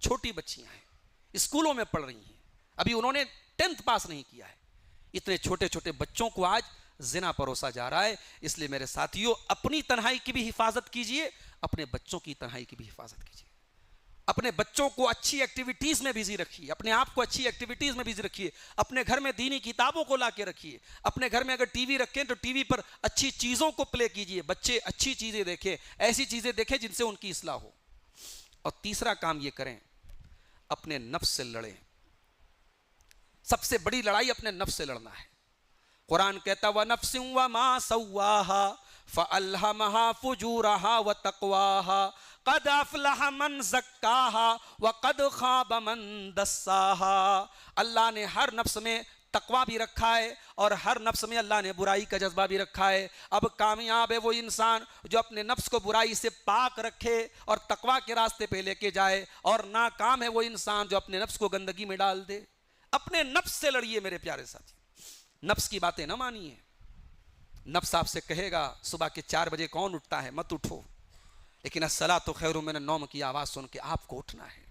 چھوٹی بچیاں ہیں، اسکولوں میں پڑھ رہی ہیں، ابھی انہوں نے 10th پاس نہیں کیا ہے، اتنے چھوٹے چھوٹے بچوں کو آج زنا پروسا جا رہا ہے۔ اس لیے میرے ساتھیوں اپنی تنہائی کی بھی حفاظت کیجئے، اپنے بچوں کی تنہائی کی بھی حفاظت کیجئے، اپنے بچوں کو اچھی ایکٹیویٹیز میں بزی رکھیے، اپنے آپ کو اچھی ایکٹیویٹیز میں بزی رکھیے، اپنے گھر میں دینی کتابوں کو لا کے رکھیے، اپنے گھر میں اگر ٹی وی رکھیں تو ٹی وی پر اچھی چیزوں کو پلے کیجئے، بچے اچھی چیزیں دیکھیں، ایسی چیزیں دیکھیں جن سے ان کی اصلاح ہو۔ اور تیسرا کام یہ کریں، اپنے نفس سے لڑیں۔ سب سے بڑی لڑائی اپنے نفس سے لڑنا ہے۔ قرآن کہتا ہے وَنَفْسٍ وَمَا سَوَّاهَا فَأَلْهَمَهَا فُجُورَهَا وَتَقْوَاهَا قَدْ أَفْلَحَ مَنْ زَكَّاهَا وَقَدْ خَابَ مَنْ دَسَّاهَا۔ اللہ نے ہر نفس میں تقویٰ بھی رکھا ہے اور ہر نفس میں اللہ نے برائی کا جذبہ بھی رکھا ہے۔ اب کامیاب ہے وہ انسان جو اپنے نفس کو برائی سے پاک رکھے اور تقویٰ کے راستے پہ لے کے جائے، اور ناکام ہے وہ انسان جو اپنے نفس کو گندگی میں ڈال دے۔ اپنے نفس سے لڑیے میرے پیارے ساتھی، نفس کی باتیں نہ مانیے۔ نفس آپ سے کہے گا صبح کے 4 بجے کون اٹھتا ہے، مت اٹھو، لیکن الصلاۃ خیر من النوم کی آواز سن کے آپ کو اٹھنا ہے۔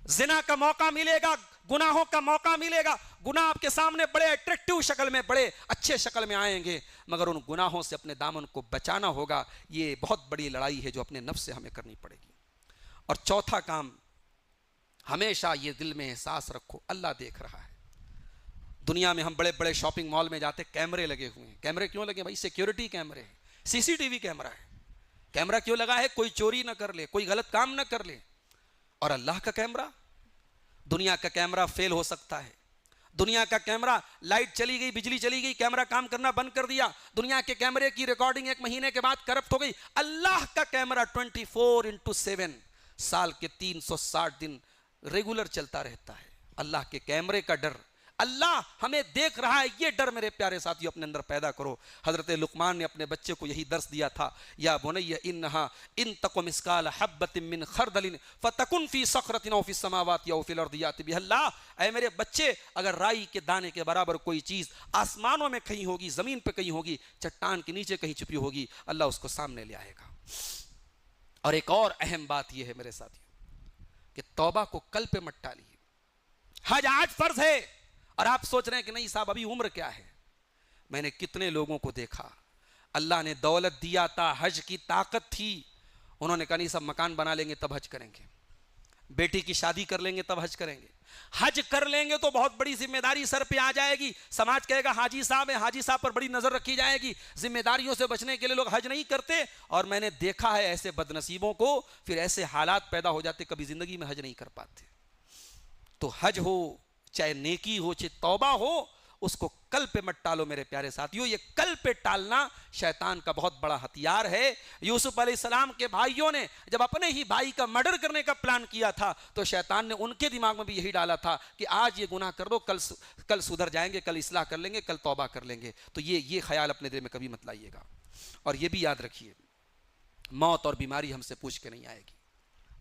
زنا کا موقع ملے گا، گناہوں کا موقع ملے گا، گناہ آپ کے سامنے بڑے اٹریکٹیو شکل میں، بڑے اچھے شکل میں آئیں گے، مگر ان گناہوں سے اپنے دامن کو بچانا ہوگا۔ یہ بہت بڑی لڑائی ہے جو اپنے نفس سے ہمیں کرنی پڑے گی۔ اور چوتھا کام، ہمیشہ یہ دل میں احساس رکھو اللہ دیکھ رہا ہے۔ دنیا میں ہم بڑے بڑے شاپنگ مال میں جاتے، کیمرے لگے ہوئے ہیں۔ کیمرے کیوں لگے بھائی؟ سیکیورٹی کیمرے ہیں، سی سی ٹی وی کیمرہ ہے۔ کیمرہ کیوں لگا ہے؟ کوئی چوری نہ کر لے، کوئی غلط کام نہ کر لے۔ اور اللہ کا کیمرہ، دنیا کا کیمرہ فیل ہو سکتا ہے، دنیا کا کیمرہ لائٹ چلی گئی، بجلی چلی گئی، کیمرہ کام کرنا بند کر دیا، دنیا کے کیمرے کی ریکارڈنگ 1 مہینے کے بعد کرپٹ ہو گئی۔ اللہ کا کیمرہ 24/7 سال کے 360 دن ریگولر چلتا رہتا ہے۔ اللہ کے کیمرے کا ڈر، اللہ ہمیں دیکھ رہا ہے، یہ ڈر میرے پیارے ساتھیو اپنے اندر پیدا کرو۔ حضرت لقمان نے اپنے بچے کو یہی درس دیا تھا، یا بنی انہا ان تک مثقال حبۃ من خردل فتکن فی صخرۃ او فی السماوات او فی الارض یأتی بہ اللہ۔ اے میرے بچے، اگر رائی کے دانے کے برابر کوئی چیز آسمانوں میں کہیں ہوگی، زمین پہ کہیں ہوگی، چٹان کے نیچے کہیں چھپی ہوگی، اللہ اس کو سامنے لے آئے گا۔ اور ایک اور اہم بات یہ ہے میرے ساتھیو کہ توبہ کو کل پہ مت ٹالیے۔ حج آج فرض ہے، اور آپ سوچ رہے ہیں کہ نہیں صاحب ابھی عمر کیا ہے۔ میں نے کتنے لوگوں کو دیکھا، اللہ نے دولت دیا تھا، حج کی طاقت تھی، انہوں نے کہا نہیں صاحب مکان بنا لیں گے تب حج کریں گے، بیٹی کی شادی کر لیں گے تب حج کریں گے۔ حج کر لیں گے تو بہت بڑی ذمہ داری سر پہ آ جائے گی، سماج کہے گا حاجی صاحب ہیں، حاجی صاحب پر بڑی نظر رکھی جائے گی، ذمہ داریوں سے بچنے کے لیے لوگ حج نہیں کرتے۔ اور میں نے دیکھا ہے ایسے بد نصیبوں کو، پھر ایسے حالات پیدا ہو جاتے کبھی زندگی میں حج نہیں کر پاتے۔ تو حج ہو، چاہے نیکی ہو، چاہے توبہ ہو، اس کو کل پہ مت ٹالو میرے پیارے ساتھیو۔ یہ کل پہ ٹالنا شیطان کا بہت بڑا ہتھیار ہے۔ یوسف علیہ السلام کے بھائیوں نے جب اپنے ہی بھائی کا مرڈر کرنے کا پلان کیا تھا تو شیطان نے ان کے دماغ میں بھی یہی ڈالا تھا کہ آج یہ گناہ کر دو، کل سدھر جائیں گے، کل اصلاح کر لیں گے، کل توبہ کر لیں گے۔ تو یہ خیال اپنے دل میں کبھی مت لائیے گا۔ اور یہ بھی یاد رکھیے، موت اور بیماری ہم سے پوچھ کے نہیں آئے گی۔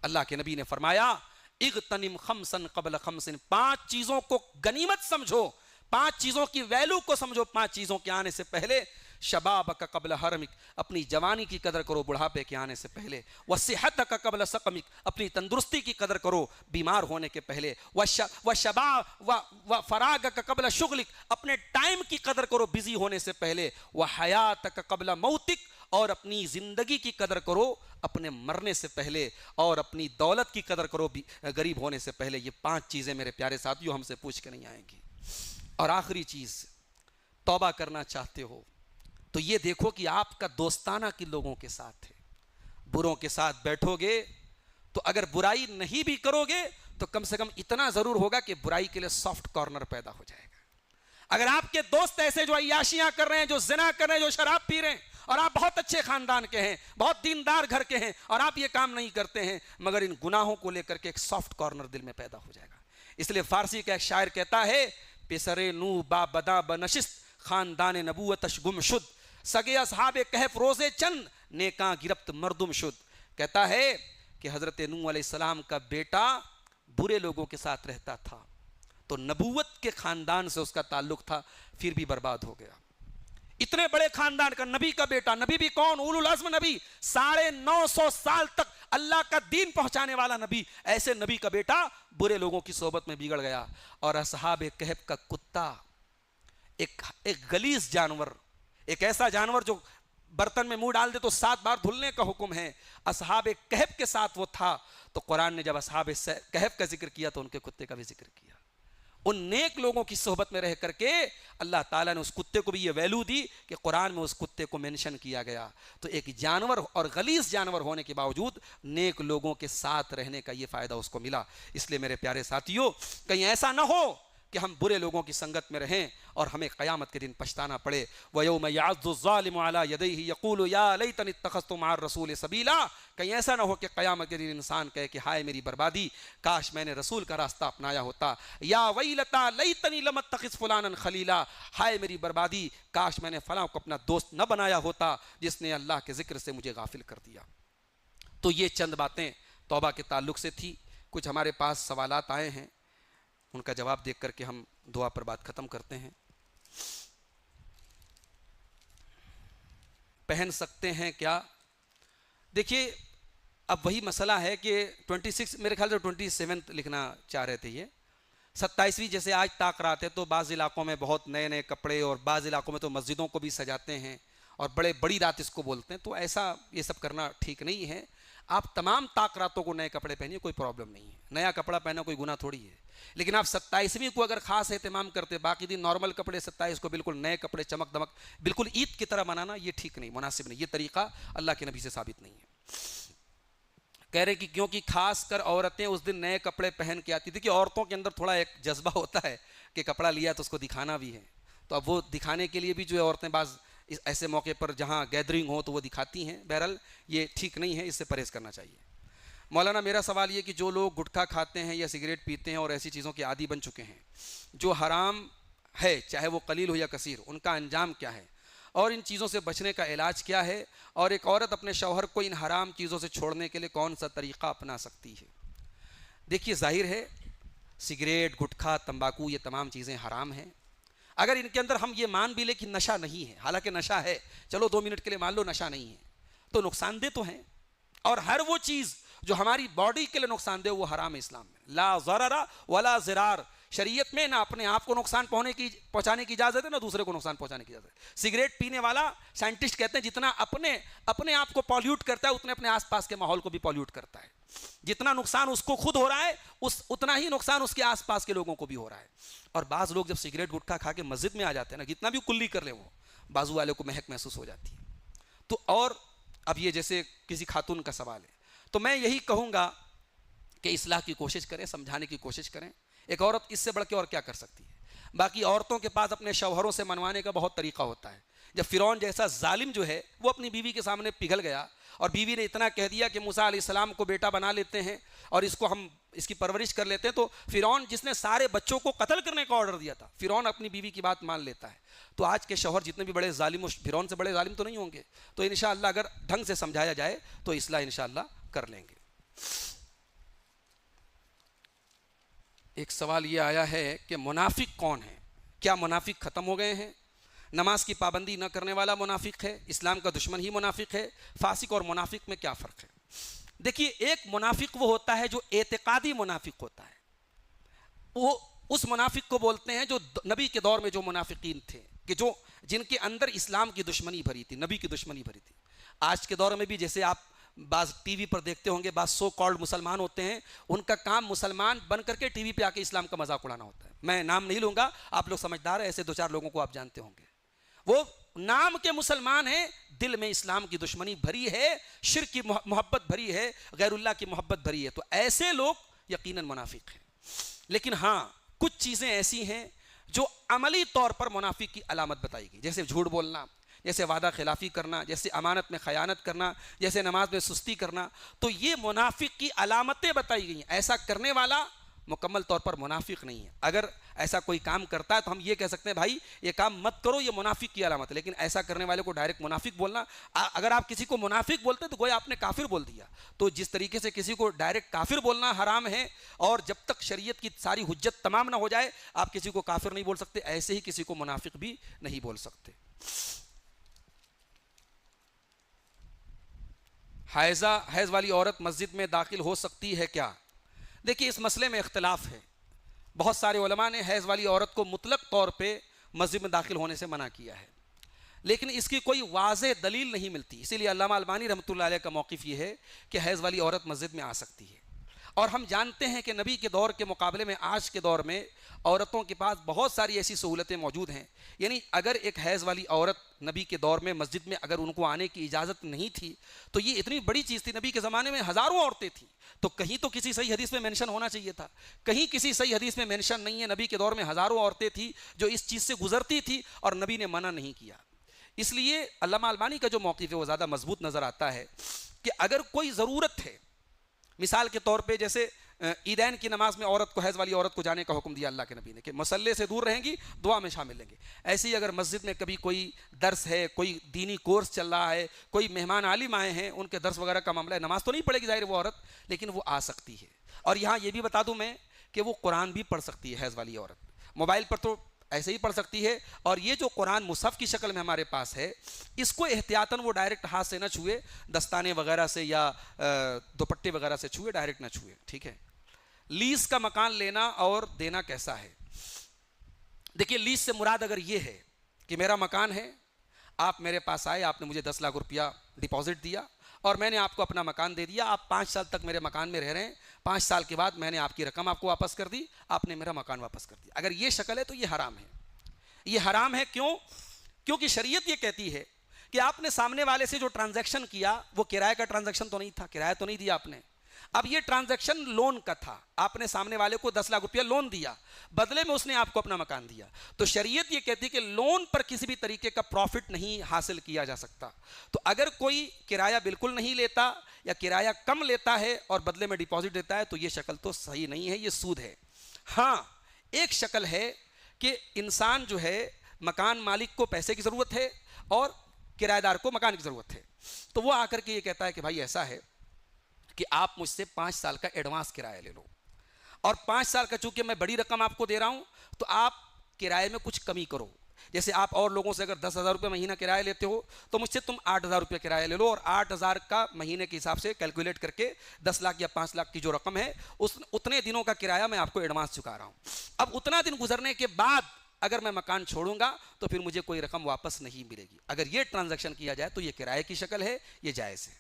اللہ کے نبی نے فرمایا اغتنم خمسن قبل خمسن، 5 چیزوں کو غنیمت سمجھو، 5 چیزوں کی ویلو کو سمجھو، 5 چیزوں کے آنے سے پہلے۔ شبابک قبل حرمک، اپنی جوانی کی قدر کرو بڑھاپے کے آنے سے پہلے۔ وصحتک قبل سقمک، اپنی تندرستی کی قدر کرو بیمار ہونے کے پہلے۔ وفراغک قبل شغلک، اپنے ٹائم کی قدر کرو بزی ہونے سے پہلے۔ وحیاتک قبل موتک، اور اپنی زندگی کی قدر کرو اپنے مرنے سے پہلے، اور اپنی دولت کی قدر کرو غریب ہونے سے پہلے۔ یہ 5 چیزیں میرے پیارے ساتھیوں ہم سے پوچھ کے نہیں آئیں گی۔ اور آخری چیز، توبہ کرنا چاہتے ہو تو یہ دیکھو کہ آپ کا دوستانہ کن لوگوں کے ساتھ ہے۔ بروں کے ساتھ بیٹھو گے تو اگر برائی نہیں بھی کرو گے تو کم سے کم اتنا ضرور ہوگا کہ برائی کے لیے سافٹ کارنر پیدا ہو جائے گا۔ اگر آپ کے دوست ایسے جو عیاشیاں کر رہے ہیں، جو زنا کر رہے ہیں، جو شراب پی رہے ہیں، اور آپ بہت اچھے خاندان کے ہیں، بہت دیندار گھر کے ہیں، اور آپ یہ کام نہیں کرتے ہیں، مگر ان گناہوں کو لے کر کے ایک سافٹ کارنر دل میں پیدا ہو جائے گا۔ اس لیے فارسی کا ایک شاعر کہتا ہے پسرے نو با بدا بنشست، خاندان نبوتش گم شد، سگے اصحاب کہف روزے چند، نیکاں گرفت مردم شد۔ کہتا ہے کہ حضرت نوح علیہ السلام کا بیٹا برے لوگوں کے ساتھ رہتا تھا تو نبوت کے خاندان سے اس کا تعلق تھا، پھر بھی برباد ہو گیا۔ اتنے بڑے خاندان کا نبی کا بیٹا، نبی بھی کون؟ اولو العزم نبی، 950 سال تک اللہ کا دین پہنچانے والا نبی، ایسے نبی کا بیٹا برے لوگوں کی صحبت میں بگڑ گیا۔ اور اصحاب کہف کا کتا، ایک غلیظ جانور، ایک ایسا جانور جو برتن میں منہ ڈال دے تو 7 بار دھلنے کا حکم ہے، اصحاب کہف کے ساتھ وہ تھا۔ تو قرآن نے جب اصحاب کہف کا ذکر کیا تو ان کے کتے کا بھی ذکر کیا۔ ان نیک لوگوں کی صحبت میں رہ کر کے اللہ تعالیٰ نے اس کتے کو بھی یہ ویلو دی کہ قرآن میں اس کتے کو مینشن کیا گیا۔ تو ایک جانور اور غلیظ جانور ہونے کے باوجود نیک لوگوں کے ساتھ رہنے کا یہ فائدہ اس کو ملا۔ اس لیے میرے پیارے ساتھیوں، کہیں ایسا نہ ہو کہ ہم برے لوگوں کی سنگت میں رہیں اور ہمیں قیامت کے دن پچھتانا پڑے۔ وَيَوْمَ يَعَضُّ الظَّالِمُ عَلَى يَدَيْهِ يَقُولُ يَا لَيْتَنِي اتَّخَذْتُ مَعَ الرَّسُولِ سَبِيلًا۔ کہیں ایسا نہ ہو کہ قیامت کے دن انسان کہے کہ ہائے میری بربادی، کاش میں نے رسول کا راستہ اپنایا ہوتا۔ یا ویلتا لیتنی لم اتخذ فلانا خلیلا، ہائے میری بربادی، کاش میں نے فلاں کو اپنا دوست نہ بنایا ہوتا جس نے اللہ کے ذکر سے مجھے غافل کر دیا۔ تو یہ چند باتیں توبہ کے تعلق سے تھی۔ کچھ ہمارے پاس سوالات آئے ہیں، ان کا جواب دیکھ کر کے ہم دعا پر بات ختم کرتے ہیں۔ پہن سکتے ہیں کیا؟ دیکھیے، اب وہی مسئلہ ہے کہ 26 میرے خیال سے 27 لکھنا چاہ رہے تھے یہ 27ویں جیسے آج طاق رات ہے تو بعض علاقوں میں بہت نئے نئے کپڑے اور بعض علاقوں میں تو مسجدوں کو بھی سجاتے ہیں اور بڑی رات اس کو بولتے ہیں، تو ایسا یہ سب کرنا ٹھیک نہیں ہے. آپ تمام طاق راتوں کو نئے کپڑے پہنیے، کوئی پرابلم نہیں ہے، نیا کپڑا پہنا کوئی گناہ تھوڑی ہے. لیکن آپ 27ویں کو اگر خاص اہتمام کرتے، باقی دن نارمل کپڑے، 27 کو بالکل نئے کپڑے چمک دمک بالکل عید کی طرح منانا، یہ ٹھیک نہیں، مناسب نہیں، یہ طریقہ اللہ کے نبی سے ثابت نہیں ہے. کہہ رہے کہ کیونکہ خاص کر عورتیں اس دن نئے کپڑے پہن کے آتی تھی، کہ عورتوں کے اندر تھوڑا ایک جذبہ ہوتا ہے کہ کپڑا لیا تو اس کو دکھانا بھی ہے، تو اب وہ دکھانے کے لیے بھی جو ہے عورتیں بعض ایسے موقع پر جہاں گیدرنگ ہو تو وہ دکھاتی ہیں. بہرحال یہ ٹھیک نہیں ہے، اس سے پرہیز کرنا چاہیے. مولانا میرا سوال یہ کہ جو لوگ گٹکھا کھاتے ہیں یا سگریٹ پیتے ہیں اور ایسی چیزوں کے عادی بن چکے ہیں جو حرام ہے، چاہے وہ قلیل ہو یا کثیر، ان کا انجام کیا ہے اور ان چیزوں سے بچنے کا علاج کیا ہے، اور ایک عورت اپنے شوہر کو ان حرام چیزوں سے چھوڑنے کے لیے کون سا طریقہ اپنا سکتی ہے؟ دیکھیے ظاہر ہے سگریٹ، گٹکھا، تمباکو یہ تمام چیزیں حرام ہیں. اگر ان کے اندر ہم یہ مان بھی لیں کہ نشہ نہیں ہے، حالانکہ نشہ ہے، چلو 2 منٹ کے لیے مان لو نشہ نہیں ہے، تو نقصان دہ تو ہیں. اور ہر وہ چیز جو ہماری باڈی کے لیے نقصان دہ وہ حرام ہے اسلام میں. لا ضرر ولا ضرار، شریعت میں نہ اپنے آپ کو نقصان پہنچانے کی اجازت ہے، نہ دوسرے کو نقصان پہنچانے کی اجازت ہے. سگریٹ پینے والا سائنٹسٹ کہتے ہیں جتنا اپنے آپ کو پالیوٹ کرتا ہے اتنے اپنے آس پاس کے ماحول کو بھی پالیوٹ کرتا ہے. جتنا نقصان اس کو خود ہو رہا ہے اتنا ہی نقصان اس کے آس پاس کے لوگوں کو بھی ہو رہا ہے. اور بعض لوگ جب سگریٹ گٹکھا کھا کے مسجد میں آ جاتے ہیں نا، جتنا بھی کلی کر لیں وہ بازو والے کو مہک محسوس ہو جاتی ہے. تو اور اب یہ جیسے کسی خاتون کا سوال ہے، تو میں یہی کہوں گا کہ اصلاح کی کوشش کریں، سمجھانے کی کوشش کریں. ایک عورت اس سے بڑھ کے اور کیا کر سکتی ہے؟ باقی عورتوں کے پاس اپنے شوہروں سے منوانے کا بہت طریقہ ہوتا ہے. جب فرعون جیسا ظالم جو ہے وہ اپنی بیوی کے سامنے پگھل گیا اور بیوی نے اتنا کہہ دیا کہ موسیٰ علیہ السلام کو بیٹا بنا لیتے ہیں اور ہم اس کی پرورش کر لیتے ہیں، تو فرعون جس نے سارے بچوں کو قتل کرنے کا آرڈر دیا تھا، فرعون اپنی بیوی کی بات مان لیتا ہے. تو آج کے شوہر جتنے بھی بڑے ظالم، فرعون سے بڑے ظالم تو نہیں ہوں گے. تو انشاءاللہ اگر ڈھنگ سے سمجھایا جائے تو اصلاح انشاءاللہ کر لیں گے. ایک سوال یہ آیا ہے کہ منافق کون ہے؟ کیا منافق ختم ہو گئے ہیں؟ نماز کی پابندی نہ کرنے والا منافق ہے؟ اسلام کا دشمن ہی منافق ہے؟ فاسق اور منافق میں کیا فرق ہے؟ دیکھیے، ایک منافق وہ ہوتا ہے جو اعتقادی منافق ہوتا ہے. وہ اس منافق کو بولتے ہیں جو نبی کے دور میں جو منافقین تھے، کہ جن کے اندر اسلام کی دشمنی بھری تھی، نبی کی دشمنی بھری تھی. آج کے دور میں بھی جیسے آپ بعض ٹی وی پر دیکھتے ہوں گے، بعض سو کالڈ مسلمان ہوتے ہیں، ان کا کام مسلمان بن کر کے ٹی وی پہ آ کے اسلام کا مذاق اڑانا ہوتا ہے. میں نام نہیں لوں گا، آپ لوگ سمجھدار ہیں، ایسے 2-4 لوگوں کو آپ جانتے ہوں گے. وہ نام کے مسلمان ہیں، دل میں اسلام کی دشمنی بھری ہے، شرک کی محبت بھری ہے، غیر اللہ کی محبت بھری ہے. تو ایسے لوگ یقیناً منافق ہیں. لیکن ہاں کچھ چیزیں ایسی ہیں جو عملی طور پر منافق کی علامت بتائی گئی، جیسے جھوٹ بولنا، جیسے وعدہ خلافی کرنا، جیسے امانت میں خیانت کرنا، جیسے نماز میں سستی کرنا. تو یہ منافق کی علامتیں بتائی گئی ہیں. ایسا کرنے والا مکمل طور پر منافق نہیں ہے. اگر ایسا کوئی کام کرتا ہے تو ہم یہ کہہ سکتے ہیں بھائی یہ کام مت کرو، یہ منافق کی علامت ہے. لیکن ایسا کرنے والے کو ڈائریکٹ منافق بولنا، اگر آپ کسی کو منافق بولتے تو گویا آپ نے کافر بول دیا. تو جس طریقے سے کسی کو ڈائریکٹ کافر بولنا حرام ہے، اور جب تک شریعت کی ساری حجت تمام نہ ہو جائے آپ کسی کو کافر نہیں بول سکتے، ایسے ہی کسی کو منافق بھی نہیں بول سکتے. حیض والی عورت مسجد میں داخل ہو سکتی ہے کیا؟ دیکھیے، اس مسئلے میں اختلاف ہے. بہت سارے علماء نے حیض والی عورت کو مطلق طور پہ مسجد میں داخل ہونے سے منع کیا ہے، لیکن اس کی کوئی واضح دلیل نہیں ملتی. اسی لیے علامہ البانی رحمۃ اللہ علیہ کا موقف یہ ہے کہ حیض والی عورت مسجد میں آ سکتی ہے. اور ہم جانتے ہیں کہ نبی کے دور کے مقابلے میں آج کے دور میں عورتوں کے پاس بہت ساری ایسی سہولتیں موجود ہیں. یعنی اگر ایک حیض والی عورت نبی کے دور میں مسجد میں اگر ان کو آنے کی اجازت نہیں تھی تو یہ اتنی بڑی چیز تھی. نبی کے زمانے میں ہزاروں عورتیں تھیں، تو کہیں تو کسی صحیح حدیث میں مینشن ہونا چاہیے تھا. کہیں کسی صحیح حدیث میں مینشن نہیں ہے. نبی کے دور میں ہزاروں عورتیں تھیں جو اس چیز سے گزرتی تھی اور نبی نے منع نہیں کیا. اس لیے علامہ البانی کا جو موقف ہے وہ زیادہ مضبوط نظر آتا ہے کہ اگر کوئی ضرورت ہے، مثال کے طور پہ جیسے عیدین کی نماز میں عورت کو، حیض والی عورت کو جانے کا حکم دیا اللہ کے نبی نے کہ مصلے سے دور رہیں گی، دعا میں شامل لیں گے. ایسے ہی اگر مسجد میں کبھی کوئی درس ہے، کوئی دینی کورس چل رہا ہے، کوئی مہمان عالم آئے ہیں، ان کے درس وغیرہ کا معاملہ ہے، نماز تو نہیں پڑھے گی ظاہر وہ عورت، لیکن وہ آ سکتی ہے. اور یہاں یہ بھی بتا دوں میں کہ وہ قرآن بھی پڑھ سکتی ہے حیض والی عورت. موبائل پر تو ایسے ہی پڑھ سکتی ہے. اور یہ جو قرآن مصحف کی شکل میں ہمارے پاس ہے اس کو احتیاطاً وہ ڈائریکٹ ہاتھ سے نہ چھوئے, دستانے وغیرہ سے یا دوپٹے وغیرہ سے چھوئے, ڈائریکٹ نہ چھوئے, ٹھیک ہے. لیز کا مکان لینا اور دینا کیسا ہے؟ دیکھیے لیز سے مراد اگر یہ ہے کہ میرا مکان ہے, آپ میرے پاس آئے, آپ نے مجھے 10 لاکھ روپیہ ڈپازٹ دیا اور میں نے آپ کو اپنا مکان دے دیا, آپ 5 سال تک میرے مکان میں رہ رہے ہیں, 5 سال کے بعد میں نے آپ کی رقم آپ کو واپس کر دی, آپ نے میرا مکان واپس کر دیا. اگر یہ شکل ہے تو یہ حرام ہے. یہ حرام ہے کیوں؟ کیونکہ شریعت یہ کہتی ہے کہ آپ نے سامنے والے سے جو ٹرانزیکشن کیا وہ کرائے کا ٹرانزیکشن تو نہیں تھا, کرایہ تو نہیں دیا آپ نے. اب یہ ٹرانزیکشن لون کا تھا, آپ نے سامنے والے کو 10 لاکھ روپیہ لون دیا, بدلے میں اس نے آپ کو اپنا مکان دیا. تو شریعت یہ کہتی ہے کہ لون پر کسی بھی طریقے کا پروفٹ نہیں حاصل کیا جا سکتا. تو اگر کوئی کرایہ بالکل نہیں لیتا یا کرایہ کم لیتا ہے اور بدلے میں ڈپازٹ دیتا ہے تو یہ شکل تو صحیح نہیں ہے, یہ سود ہے. ہاں ایک شکل ہے کہ انسان جو ہے مکان مالک کو پیسے کی ضرورت ہے اور کرایہ دار کو مکان کی ضرورت ہے, تو وہ آ کر کے یہ کہتا ہے کہ بھائی ایسا ہے کہ آپ مجھ سے 5 سال کا ایڈوانس کرایہ لے لو, اور 5 سال کا چونکہ میں بڑی رقم آپ کو دے رہا ہوں تو آپ کرائے میں کچھ کمی کرو. جیسے آپ اور لوگوں سے اگر 10,000 روپے مہینہ کرایہ لیتے ہو تو مجھ سے تم 8,000 روپے کرایہ لے لو, اور 8,000 کا مہینے کے حساب سے کیلکولیٹ کر کے 10 لاکھ یا 5 لاکھ کی جو رقم ہے اتنے دنوں کا کرایہ میں آپ کو ایڈوانس چکا رہا ہوں. اب اتنا دن گزرنے کے بعد اگر میں مکان چھوڑوں گا تو پھر مجھے کوئی رقم واپس نہیں ملے گی. اگر یہ ٹرانزیکشن کیا جائے تو یہ کرایے کی شکل ہے, یہ جائز ہے.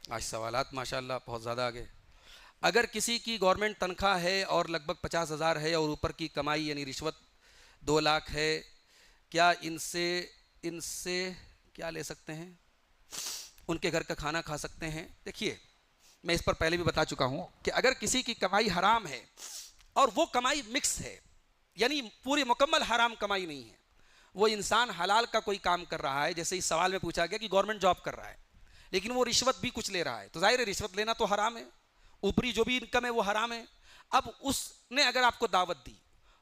آج سوالات ماشاءاللہ بہت زیادہ آگے. اگر کسی کی گورنمنٹ تنخواہ ہے اور لگ بھگ 50,000 ہے اور اوپر کی کمائی یعنی رشوت 2 لاکھ ہے, کیا ان سے کیا لے سکتے ہیں, ان کے گھر کا کھانا کھا سکتے ہیں؟ دیکھیے میں اس پر پہلے بھی بتا چکا ہوں کہ اگر کسی کی کمائی حرام ہے اور وہ کمائی مکس ہے, یعنی پوری مکمل حرام کمائی نہیں ہے, وہ انسان حلال کا کوئی کام کر رہا ہے, جیسے اس سوال میں پوچھا گیا کہ گورنمنٹ جاب کر رہا ہے لیکن وہ رشوت بھی کچھ لے رہا ہے, تو ظاہر ہے رشوت لینا تو حرام ہے, اوپری جو بھی انکم ہے وہ حرام ہے. اب اس نے اگر آپ کو دعوت دی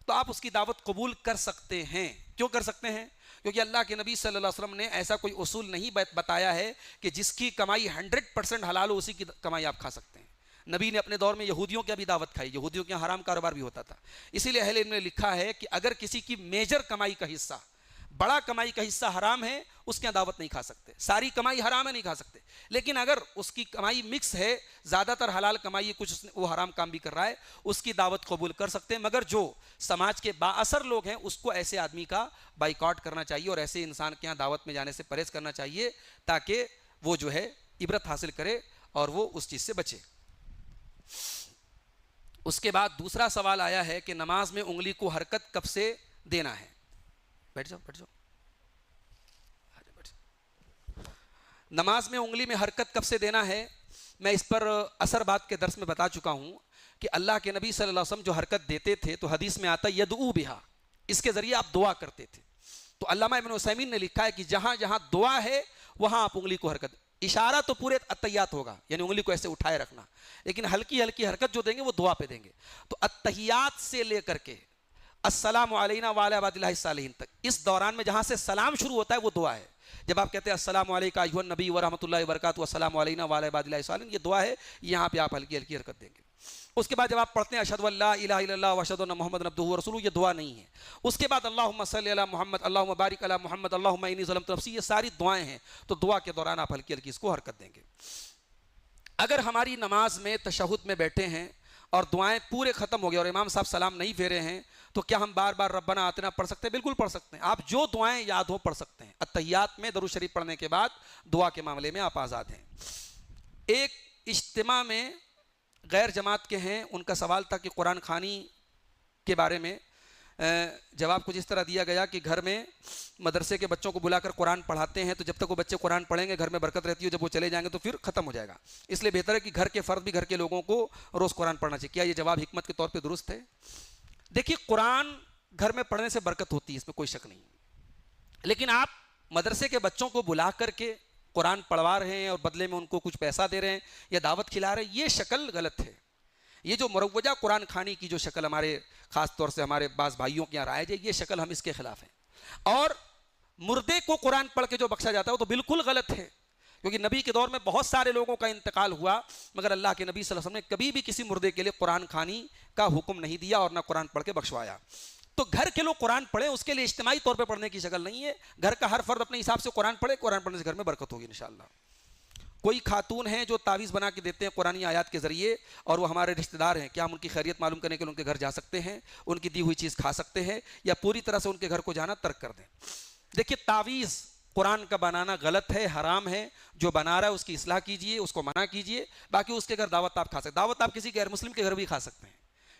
تو آپ اس کی دعوت قبول کر سکتے ہیں. کیوں کر سکتے ہیں؟ کیونکہ اللہ کے نبی صلی اللہ علیہ وسلم نے ایسا کوئی اصول نہیں بتایا ہے کہ جس کی کمائی 100% حلال ہو اسی کی کمائی آپ کھا سکتے ہیں. نبی نے اپنے دور میں یہودیوں کی بھی دعوت کھائی, یہودیوں کے یہاں حرام کاروبار بھی ہوتا تھا. اسی لیے اہل علم نے لکھا ہے کہ اگر کسی کی میجر کمائی کا حصہ, بڑا کمائی کا حصہ حرام ہے, اس کے دعوت نہیں کھا سکتے. ساری کمائی حرام ہے, نہیں کھا سکتے, لیکن اگر اس کی کمائی مکس ہے, زیادہ تر حلال کمائی, کچھ وہ حرام کام بھی کر رہا ہے, اس کی دعوت قبول کر سکتے ہیں. مگر جو سماج کے با اثر لوگ ہیں اس کو ایسے آدمی کا بائیکاٹ کرنا چاہیے اور ایسے انسان کے یہاں دعوت میں جانے سے پرہیز کرنا چاہیے تاکہ وہ جو ہے عبرت حاصل کرے اور وہ اس چیز سے بچے. اس کے بعد دوسرا سوال آیا ہے کہ نماز میں انگلی کو حرکت کب سے دینا ہے. بیٹھ جاؤ. نماز میں انگلی میں حرکت کب سے دینا ہے, میں اس پر اثر بات کے درس میں بتا چکا ہوں کہ اللہ کے نبی صلی اللہ علیہ وسلم جو حرکت دیتے تھے تو حدیث میں آتا یدعو بہا, اس کے ذریعے آپ دعا کرتے تھے. تو علامہ ابن عثیمین نے لکھا ہے کہ جہاں جہاں دعا ہے وہاں آپ انگلی کو حرکت, اشارہ تو پورے اتحیات ہوگا یعنی انگلی کو ایسے اٹھائے رکھنا, لیکن ہلکی ہلکی حرکت جو دیں گے وہ دعا پہ دیں گے. تو اتحیات سے لے کر کے السلام علینا وعلی عباد اللہ الصالحین تک اس دوران میں جہاں سے سلام شروع ہوتا ہے وہ دعا ہے. جب آپ کہتے ہیں السلام علیکم ایھا النبی ورحمۃ اللہ وبرکاتہ السلام علینا وعلی عباد اللہ الصالحین, یہ دعا ہے, یہاں پہ آپ ہلکی ہلکی حرکت دیں گے. اس کے بعد جب آپ پڑھتے ہیں اشہد ان لا الہ الا اللہ واشہد ان محمد عبدہ ورسولہ, یہ دعا نہیں ہے. اس کے بعد اللہم صلی علی محمد اللہم بارک علی محمد اللہم انی ظلمت نفسی, یہ ساری دعائیں ہیں. تو دعا کے دوران آپ ہلکی ہلکی اس کو حرکت دیں گے. اگر ہماری نماز میں تشہد میں بیٹھے ہیں اور دعائیں پورے ختم ہو گئے اور امام صاحب سلام نہیں پھیرے ہیں تو کیا ہم بار بار ربنا آتنا پڑھ سکتے ہیں؟ بالکل پڑھ سکتے ہیں. آپ جو دعائیں یاد ہو پڑھ سکتے ہیں. اتحیات میں درود شریف پڑھنے کے بعد دعا کے معاملے میں آپ آزاد ہیں. ایک اجتماع میں غیر جماعت کے ہیں, ان کا سوال تھا کہ قرآن خوانی کے بارے میں. جواب کچھ اس طرح دیا گیا کہ گھر میں مدرسے کے بچوں کو بلا کر قرآن پڑھاتے ہیں تو جب تک وہ بچے قرآن پڑھیں گے گھر میں برکت رہتی ہے, جب وہ چلے جائیں گے تو پھر ختم ہو جائے گا. اس لیے بہتر ہے کہ گھر کے فرد بھی گھر کے لوگوں کو روز قرآن پڑھنا چاہیے. کیا یہ جواب حکمت کے طور پہ درست ہے؟ دیکھیے قرآن گھر میں پڑھنے سے برکت ہوتی ہے, اس میں کوئی شک نہیں, لیکن آپ مدرسے کے بچوں کو بلا کر کے قرآن پڑھوا رہے ہیں اور بدلے میں ان کو کچھ پیسہ دے رہے ہیں یا دعوت کھلا رہے ہیں, یہ شکل غلط ہے. یہ جو مروجہ قرآن خوانی کی جو شکل ہمارے خاص طور سے ہمارے بعض بھائیوں کے یہاں رائج ہے, یہ شکل ہم اس کے خلاف ہیں. اور مردے کو قرآن پڑھ کے جو بخشا جاتا ہے وہ تو بالکل غلط ہے, کیونکہ نبی کے دور میں بہت سارے لوگوں کا انتقال ہوا مگر اللہ کے نبی صلی اللہ علیہ وسلم نے کبھی بھی کسی مردے کے لیے قرآن خوانی کا حکم نہیں دیا اور نہ قرآن پڑھ کے بخشوایا. تو گھر کے لوگ قرآن پڑھیں, اس کے لیے اجتماعی طور پہ پڑھنے کی شکل نہیں ہے. گھر کا ہر فرد اپنے حساب سے قرآن پڑھے, قرآن پڑھنے سے گھر میں برکت ہوگی انشاءاللہ. کوئی خاتون ہیں جو تعویذ بنا کے دیتے ہیں قرآنی آیات کے ذریعے اور وہ ہمارے رشتہ دار ہیں, کیا ہم ان کی خیریت معلوم کرنے کے لیے ان کے گھر جا سکتے ہیں, ان کی دی ہوئی چیز کھا سکتے ہیں, یا پوری طرح سے ان کے گھر کو جانا ترک کر دیں؟ دیکھیے تعویذ قرآن کا بنانا غلط ہے, حرام ہے. جو بنا رہا ہے اس کی اصلاح کیجئے, اس کو منع کیجئے. باقی اس کے گھر دعوت آپ کھا سکتے ہیں. دعوت آپ کسی غیر مسلم کے گھر بھی کھا سکتے ہیں,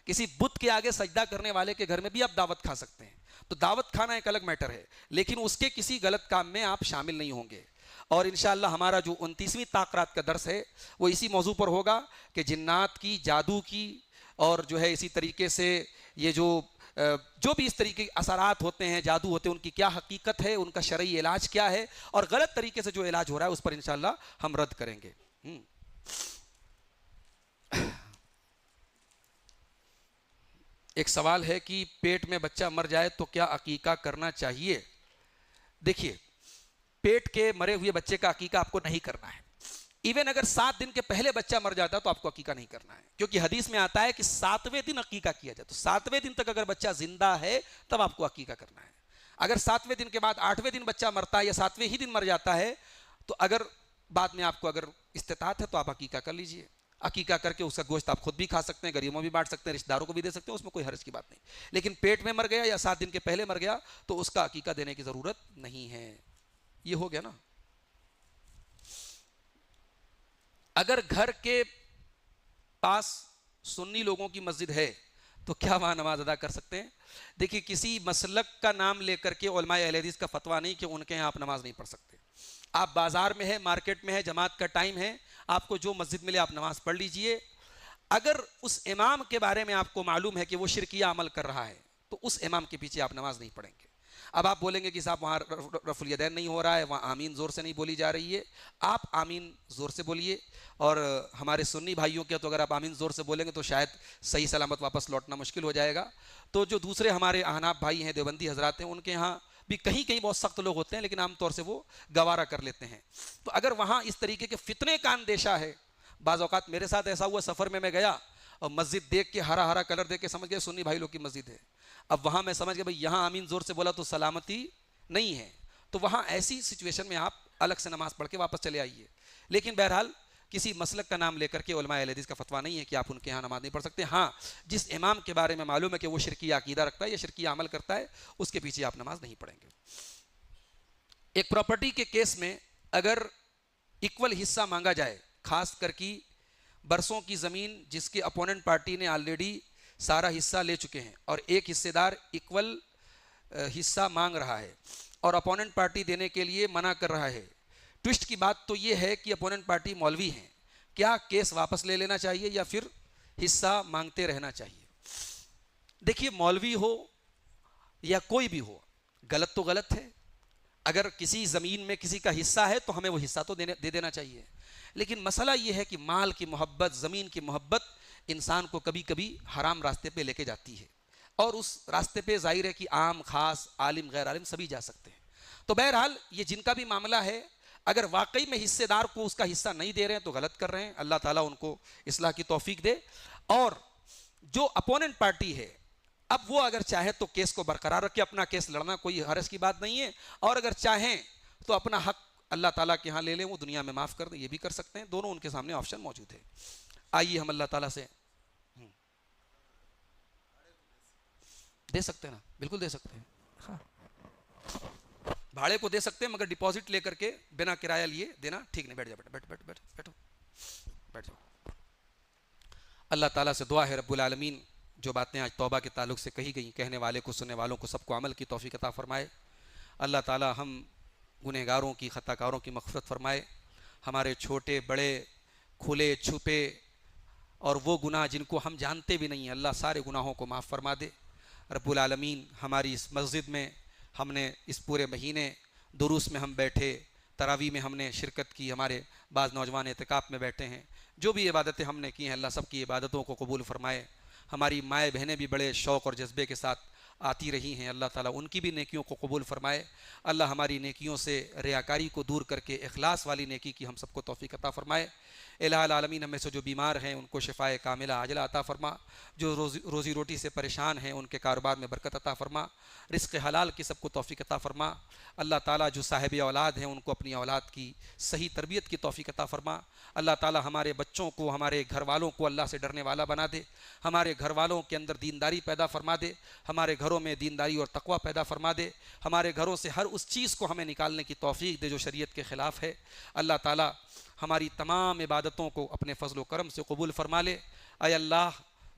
کسی بت کے آگے سجدہ کرنے والے کے گھر میں بھی آپ دعوت کھا سکتے ہیں. تو دعوت کھانا ایک الگ میٹر ہے, لیکن اس کے کسی غلط کام میں آپ شامل نہیں ہوں گے. اور انشاءاللہ ہمارا جو 29ویں تاقرات کا درس ہے وہ اسی موضوع پر ہوگا کہ جنات کی, جادو کی, اور جو ہے اسی طریقے سے یہ جو بھی اس طریقے کے اثرات ہوتے ہیں, جادو ہوتے ہیں, ان کی کیا حقیقت ہے, ان کا شرعی علاج کیا ہے, اور غلط طریقے سے جو علاج ہو رہا ہے اس پر انشاءاللہ ہم رد کریں گے. ایک سوال ہے کہ پیٹ میں بچہ مر جائے تو کیا عقیقہ کرنا چاہیے؟ دیکھیے, پیٹ کے مرے ہوئے بچے کا عقیقہ آپ کو نہیں کرنا ہے. ایون اگر 7 دن کے پہلے بچہ مر جاتا ہے تو آپ کو عقیقہ نہیں کرنا ہے, کیونکہ حدیث میں آتا ہے کہ 7ویں دن عقیقہ کیا جائے. تو 7ویں دن تک اگر بچہ زندہ ہے تب آپ کو عقیقہ کرنا ہے. اگر 7ویں دن کے بعد 8ویں دن بچہ مرتا ہے یا 7ویں ہی دن مر جاتا ہے تو اگر بعد میں آپ کو اگر استطاعت ہے تو آپ عقیقہ کر لیجئے. عقیقہ کر کے اس کا گوشت آپ خود بھی کھا سکتے ہیں, غریبوں بھی بانٹ سکتے ہیں, رشتہ داروں کو بھی دے سکتے ہیں, اس میں کوئی حرج کی بات نہیں. لیکن پیٹ میں مر گیا یا 7 دن کے پہلے مر گیا تو اس کا عقیقہ دینے کی ضرورت نہیں ہے. یہ ہو گیا نا. اگر گھر کے پاس سنی لوگوں کی مسجد ہے تو کیا وہاں نماز ادا کر سکتے ہیں؟ دیکھیے, کسی مسلک کا نام لے کر کے علماء اہل حدیث کا فتویٰ نہیں کہ ان کے یہاں آپ نماز نہیں پڑھ سکتے. آپ بازار میں ہیں, مارکیٹ میں ہے, جماعت کا ٹائم ہے, آپ کو جو مسجد ملے آپ نماز پڑھ لیجئے. اگر اس امام کے بارے میں آپ کو معلوم ہے کہ وہ شرکیہ عمل کر رہا ہے تو اس امام کے پیچھے آپ نماز نہیں پڑھیں گے. اب آپ بولیں گے کہ صاحب وہاں رفع الیدین نہیں ہو رہا ہے, وہاں آمین زور سے نہیں بولی جا رہی ہے. آپ آمین زور سے بولیے, اور ہمارے سنی بھائیوں کے تو اگر آپ آمین زور سے بولیں گے تو شاید صحیح سلامت واپس لوٹنا مشکل ہو جائے گا. تو جو دوسرے ہمارے احناف بھائی ہیں, دیوبندی حضرات ہیں, ان کے ہاں بھی کہیں کہیں بہت سخت لوگ ہوتے ہیں لیکن عام طور سے وہ گوارا کر لیتے ہیں. تو اگر وہاں اس طریقے کے فتنے کا اندیشہ ہے, بعض اوقات میرے ساتھ ایسا ہوا, سفر میں گیا اور مسجد دیکھ کے ہرا ہرا کلر دیکھ کے سمجھ گئے سنی بھائی لوگ کی مسجد ہے. اب وہاں میں سمجھ گیا بھائی یہاں آمین زور سے بولا تو سلامتی نہیں ہے, تو وہاں ایسی سچویشن میں آپ الگ سے نماز پڑھ کے واپس چلے آئیے. لیکن بہرحال کسی مسلک کا نام لے کر کے علماء اہل حدیث کا فتویٰ نہیں ہے کہ آپ ان کے ہاں نماز نہیں پڑھ سکتے. ہاں, جس امام کے بارے میں معلوم ہے کہ وہ شرکیہ عقیدہ رکھتا ہے یا شرکیہ عمل کرتا ہے, اس کے پیچھے آپ نماز نہیں پڑھیں گے. ایک پراپرٹی کے کیس میں اگر ایکول حصہ مانگا جائے, خاص کر کی برسوں کی زمین جس کے اپوننٹ پارٹی نے آلریڈی سارا حصہ لے چکے ہیں اور ایک حصے دار ایکول حصہ مانگ رہا ہے اور اپوننٹ پارٹی دینے کے لیے منع کر رہا ہے. ٹوسٹ کی بات تو یہ ہے کہ اپوننٹ پارٹی مولوی ہیں, کیا کیس واپس لے لینا چاہیے یا پھر حصہ مانگتے رہنا چاہیے؟ دیکھیے, مولوی ہو یا کوئی بھی ہو, غلط تو غلط ہے. اگر کسی زمین میں کسی کا حصہ ہے تو ہمیں وہ حصہ تو دے دینا چاہیے. لیکن مسئلہ یہ ہے کہ مال کی محبت, زمین کی محبت انسان کو کبھی کبھی حرام راستے پہ لے کے جاتی ہے, اور اس راستے پہ ظاہر ہے کہ عام, خاص, عالم, غیر عالم سبھی جا سکتے ہیں. تو بہرحال یہ جن کا بھی معاملہ ہے, اگر واقعی میں حصے دار کو اس کا حصہ نہیں دے رہے ہیں تو غلط کر رہے ہیں. اللہ تعالیٰ ان کو اصلاح کی توفیق دے. اور جو اپوننٹ پارٹی ہے, اب وہ اگر چاہے تو کیس کو برقرار رکھے, اپنا کیس لڑنا کوئی حرج کی بات نہیں ہے, اور اگر چاہیں تو اپنا حق اللہ تعالیٰ کے ہاں لے لیں, وہ دنیا میں معاف کر دیں, یہ بھی کر سکتے ہیں. دونوں ان کے سامنے آپشن موجود ہے. آئیے ہم اللہ تعالیٰ سے دے سکتے ہیں نا, بالکل دے سکتے ہیں, بھاڑے کو دے سکتے ہیں, مگر ڈپازٹ لے کر کے بنا کرایہ لیے دینا ٹھیک نہیں. بیٹھ جاؤ, بیٹھ جاؤ. اللہ تعالیٰ سے دعا ہے رب العالمین جو باتیں آج توبہ کے تعلق سے کہی گئیں, کہنے والے کو, سننے والوں کو, سب کو عمل کی توفیق عطا فرمائے. اللہ تعالیٰ ہم گنہگاروں کی, خطا کاروں کی مغفرت فرمائے. ہمارے چھوٹے بڑے, کھلے چھپے اور وہ گناہ جن کو ہم جانتے بھی نہیں ہیں, اللہ سارے گناہوں کو معاف فرما دے. رب العالمین ہماری اس مسجد میں ہم نے اس پورے مہینے دروس میں ہم بیٹھے, تراویح میں ہم نے شرکت کی, ہمارے بعض نوجوان اعتکاف میں بیٹھے ہیں, جو بھی عبادتیں ہم نے کی ہیں اللہ سب کی عبادتوں کو قبول فرمائے. ہماری مائیں بہنیں بھی بڑے شوق اور جذبے کے ساتھ آتی رہی ہیں، اللہ تعالیٰ ان کی بھی نیکیوں کو قبول فرمائے۔ اللہ ہماری نیکیوں سے ریاکاری کو دور کر کے اخلاص والی نیکی کی ہم سب کو توفیق عطا فرمائے۔ الہ العالمین ہم میں سے جو بیمار ہیں ان کو شفائے کاملہ عاجلہ عطا فرما، جو روزی روٹی سے پریشان ہیں ان کے کاروبار میں برکت عطا فرما، رزق حلال کی سب کو توفیق عطا فرما۔ اللہ تعالیٰ جو صاحب اولاد ہیں ان کو اپنی اولاد کی صحیح تربیت کی توفیق عطا فرما۔ اللہ تعالیٰ ہمارے بچوں کو، ہمارے گھر والوں کو اللہ سے ڈرنے والا بنا دے، ہمارے گھر والوں کے اندر دینداری پیدا فرما دے، ہمارے گھروں میں دینداری اور تقوی پیدا فرما دے، ہمارے گھروں سے ہر اس چیز کو ہمیں نکالنے کی توفیق دے جو شریعت کے خلاف ہے۔ اللہ تعالیٰ ہماری تمام عبادتوں کو اپنے فضل و کرم سے قبول فرما لے۔ اے اللہ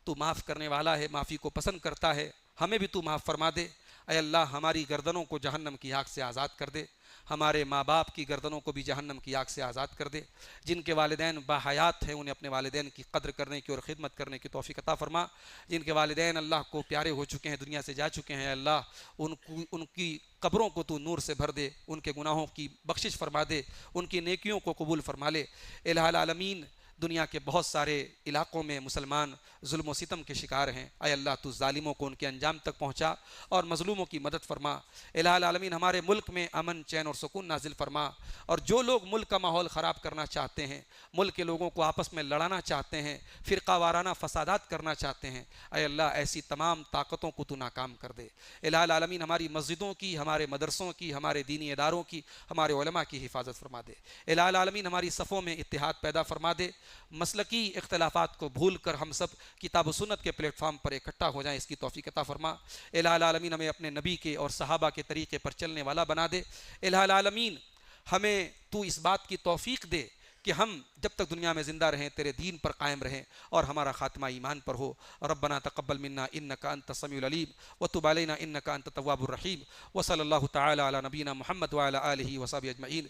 تو معاف کرنے والا ہے، معافی کو پسند کرتا ہے، ہمیں بھی تو معاف فرما دے۔ اے اللہ ہماری گردنوں کو جہنم کی آگ سے آزاد کر دے، ہمارے ماں باپ کی گردنوں کو بھی جہنم کی آگ سے آزاد کر دے۔ جن کے والدین باحیات ہیں انہیں اپنے والدین کی قدر کرنے کی اور خدمت کرنے کی توفیق عطا فرما۔ جن کے والدین اللہ کو پیارے ہو چکے ہیں، دنیا سے جا چکے ہیں، اللہ ان کی قبروں کو تو نور سے بھر دے، ان کے گناہوں کی بخشش فرما دے، ان کی نیکیوں کو قبول فرما لے۔ الہ العالمین دنیا کے بہت سارے علاقوں میں مسلمان ظلم و ستم کے شکار ہیں، اے اللہ تو ظالموں کو ان کے انجام تک پہنچا اور مظلوموں کی مدد فرما۔ الہ العالمین ہمارے ملک میں امن، چین اور سکون نازل فرما، اور جو لوگ ملک کا ماحول خراب کرنا چاہتے ہیں، ملک کے لوگوں کو آپس میں لڑانا چاہتے ہیں، فرقہ وارانہ فسادات کرنا چاہتے ہیں، اے اللہ ایسی تمام طاقتوں کو تو ناکام کر دے۔ الہ العالمین ہماری مسجدوں کی، ہمارے مدرسوں کی، ہمارے دینی اداروں کی، ہمارے علماء کی حفاظت فرما دے۔ الہ العالمین ہماری صفوں میں اتحاد پیدا فرما دے، مسلکی اختلافات کو بھول کر ہم سب کتاب و سنت کے پلیٹ فارم پر اکٹھا ہو جائیں، اس کی توفیق عطا فرما۔ الہ العالمین ہمیں اپنے نبی کے اور صحابہ کے طریقے پر چلنے والا بنا دے۔ الہ العالمین ہمیں تو اس بات کی توفیق دے کہ ہم جب تک دنیا میں زندہ رہیں تیرے دین پر قائم رہیں اور ہمارا خاتمہ ایمان پر ہو۔ ربنا تقبل منا انک انت السمیع العلیم وتب علینا انک انت التواب الرحیم، وصلی اللہ تعالی علی نبینا محمد وعلی آلہ وصحبہ اجمعین۔